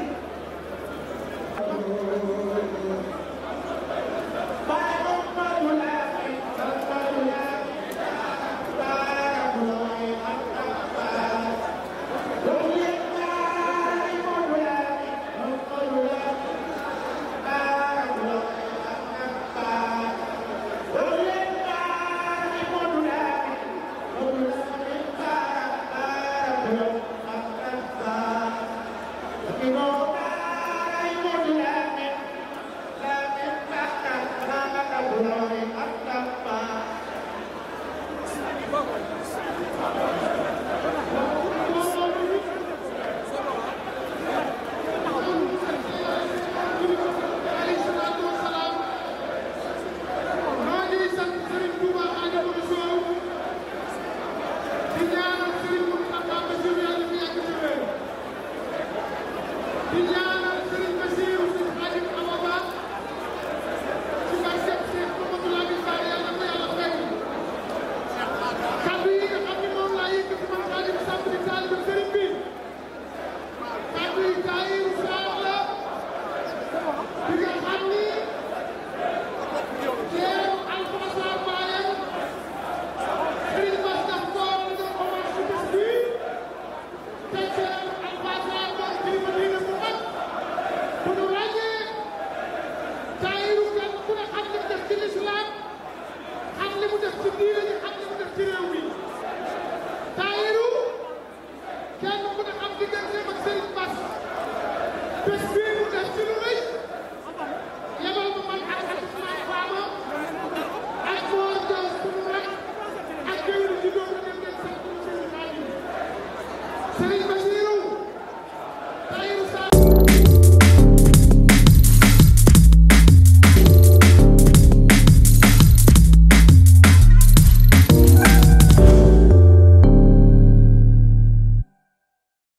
ci diine ji xam li mu def ci réew mi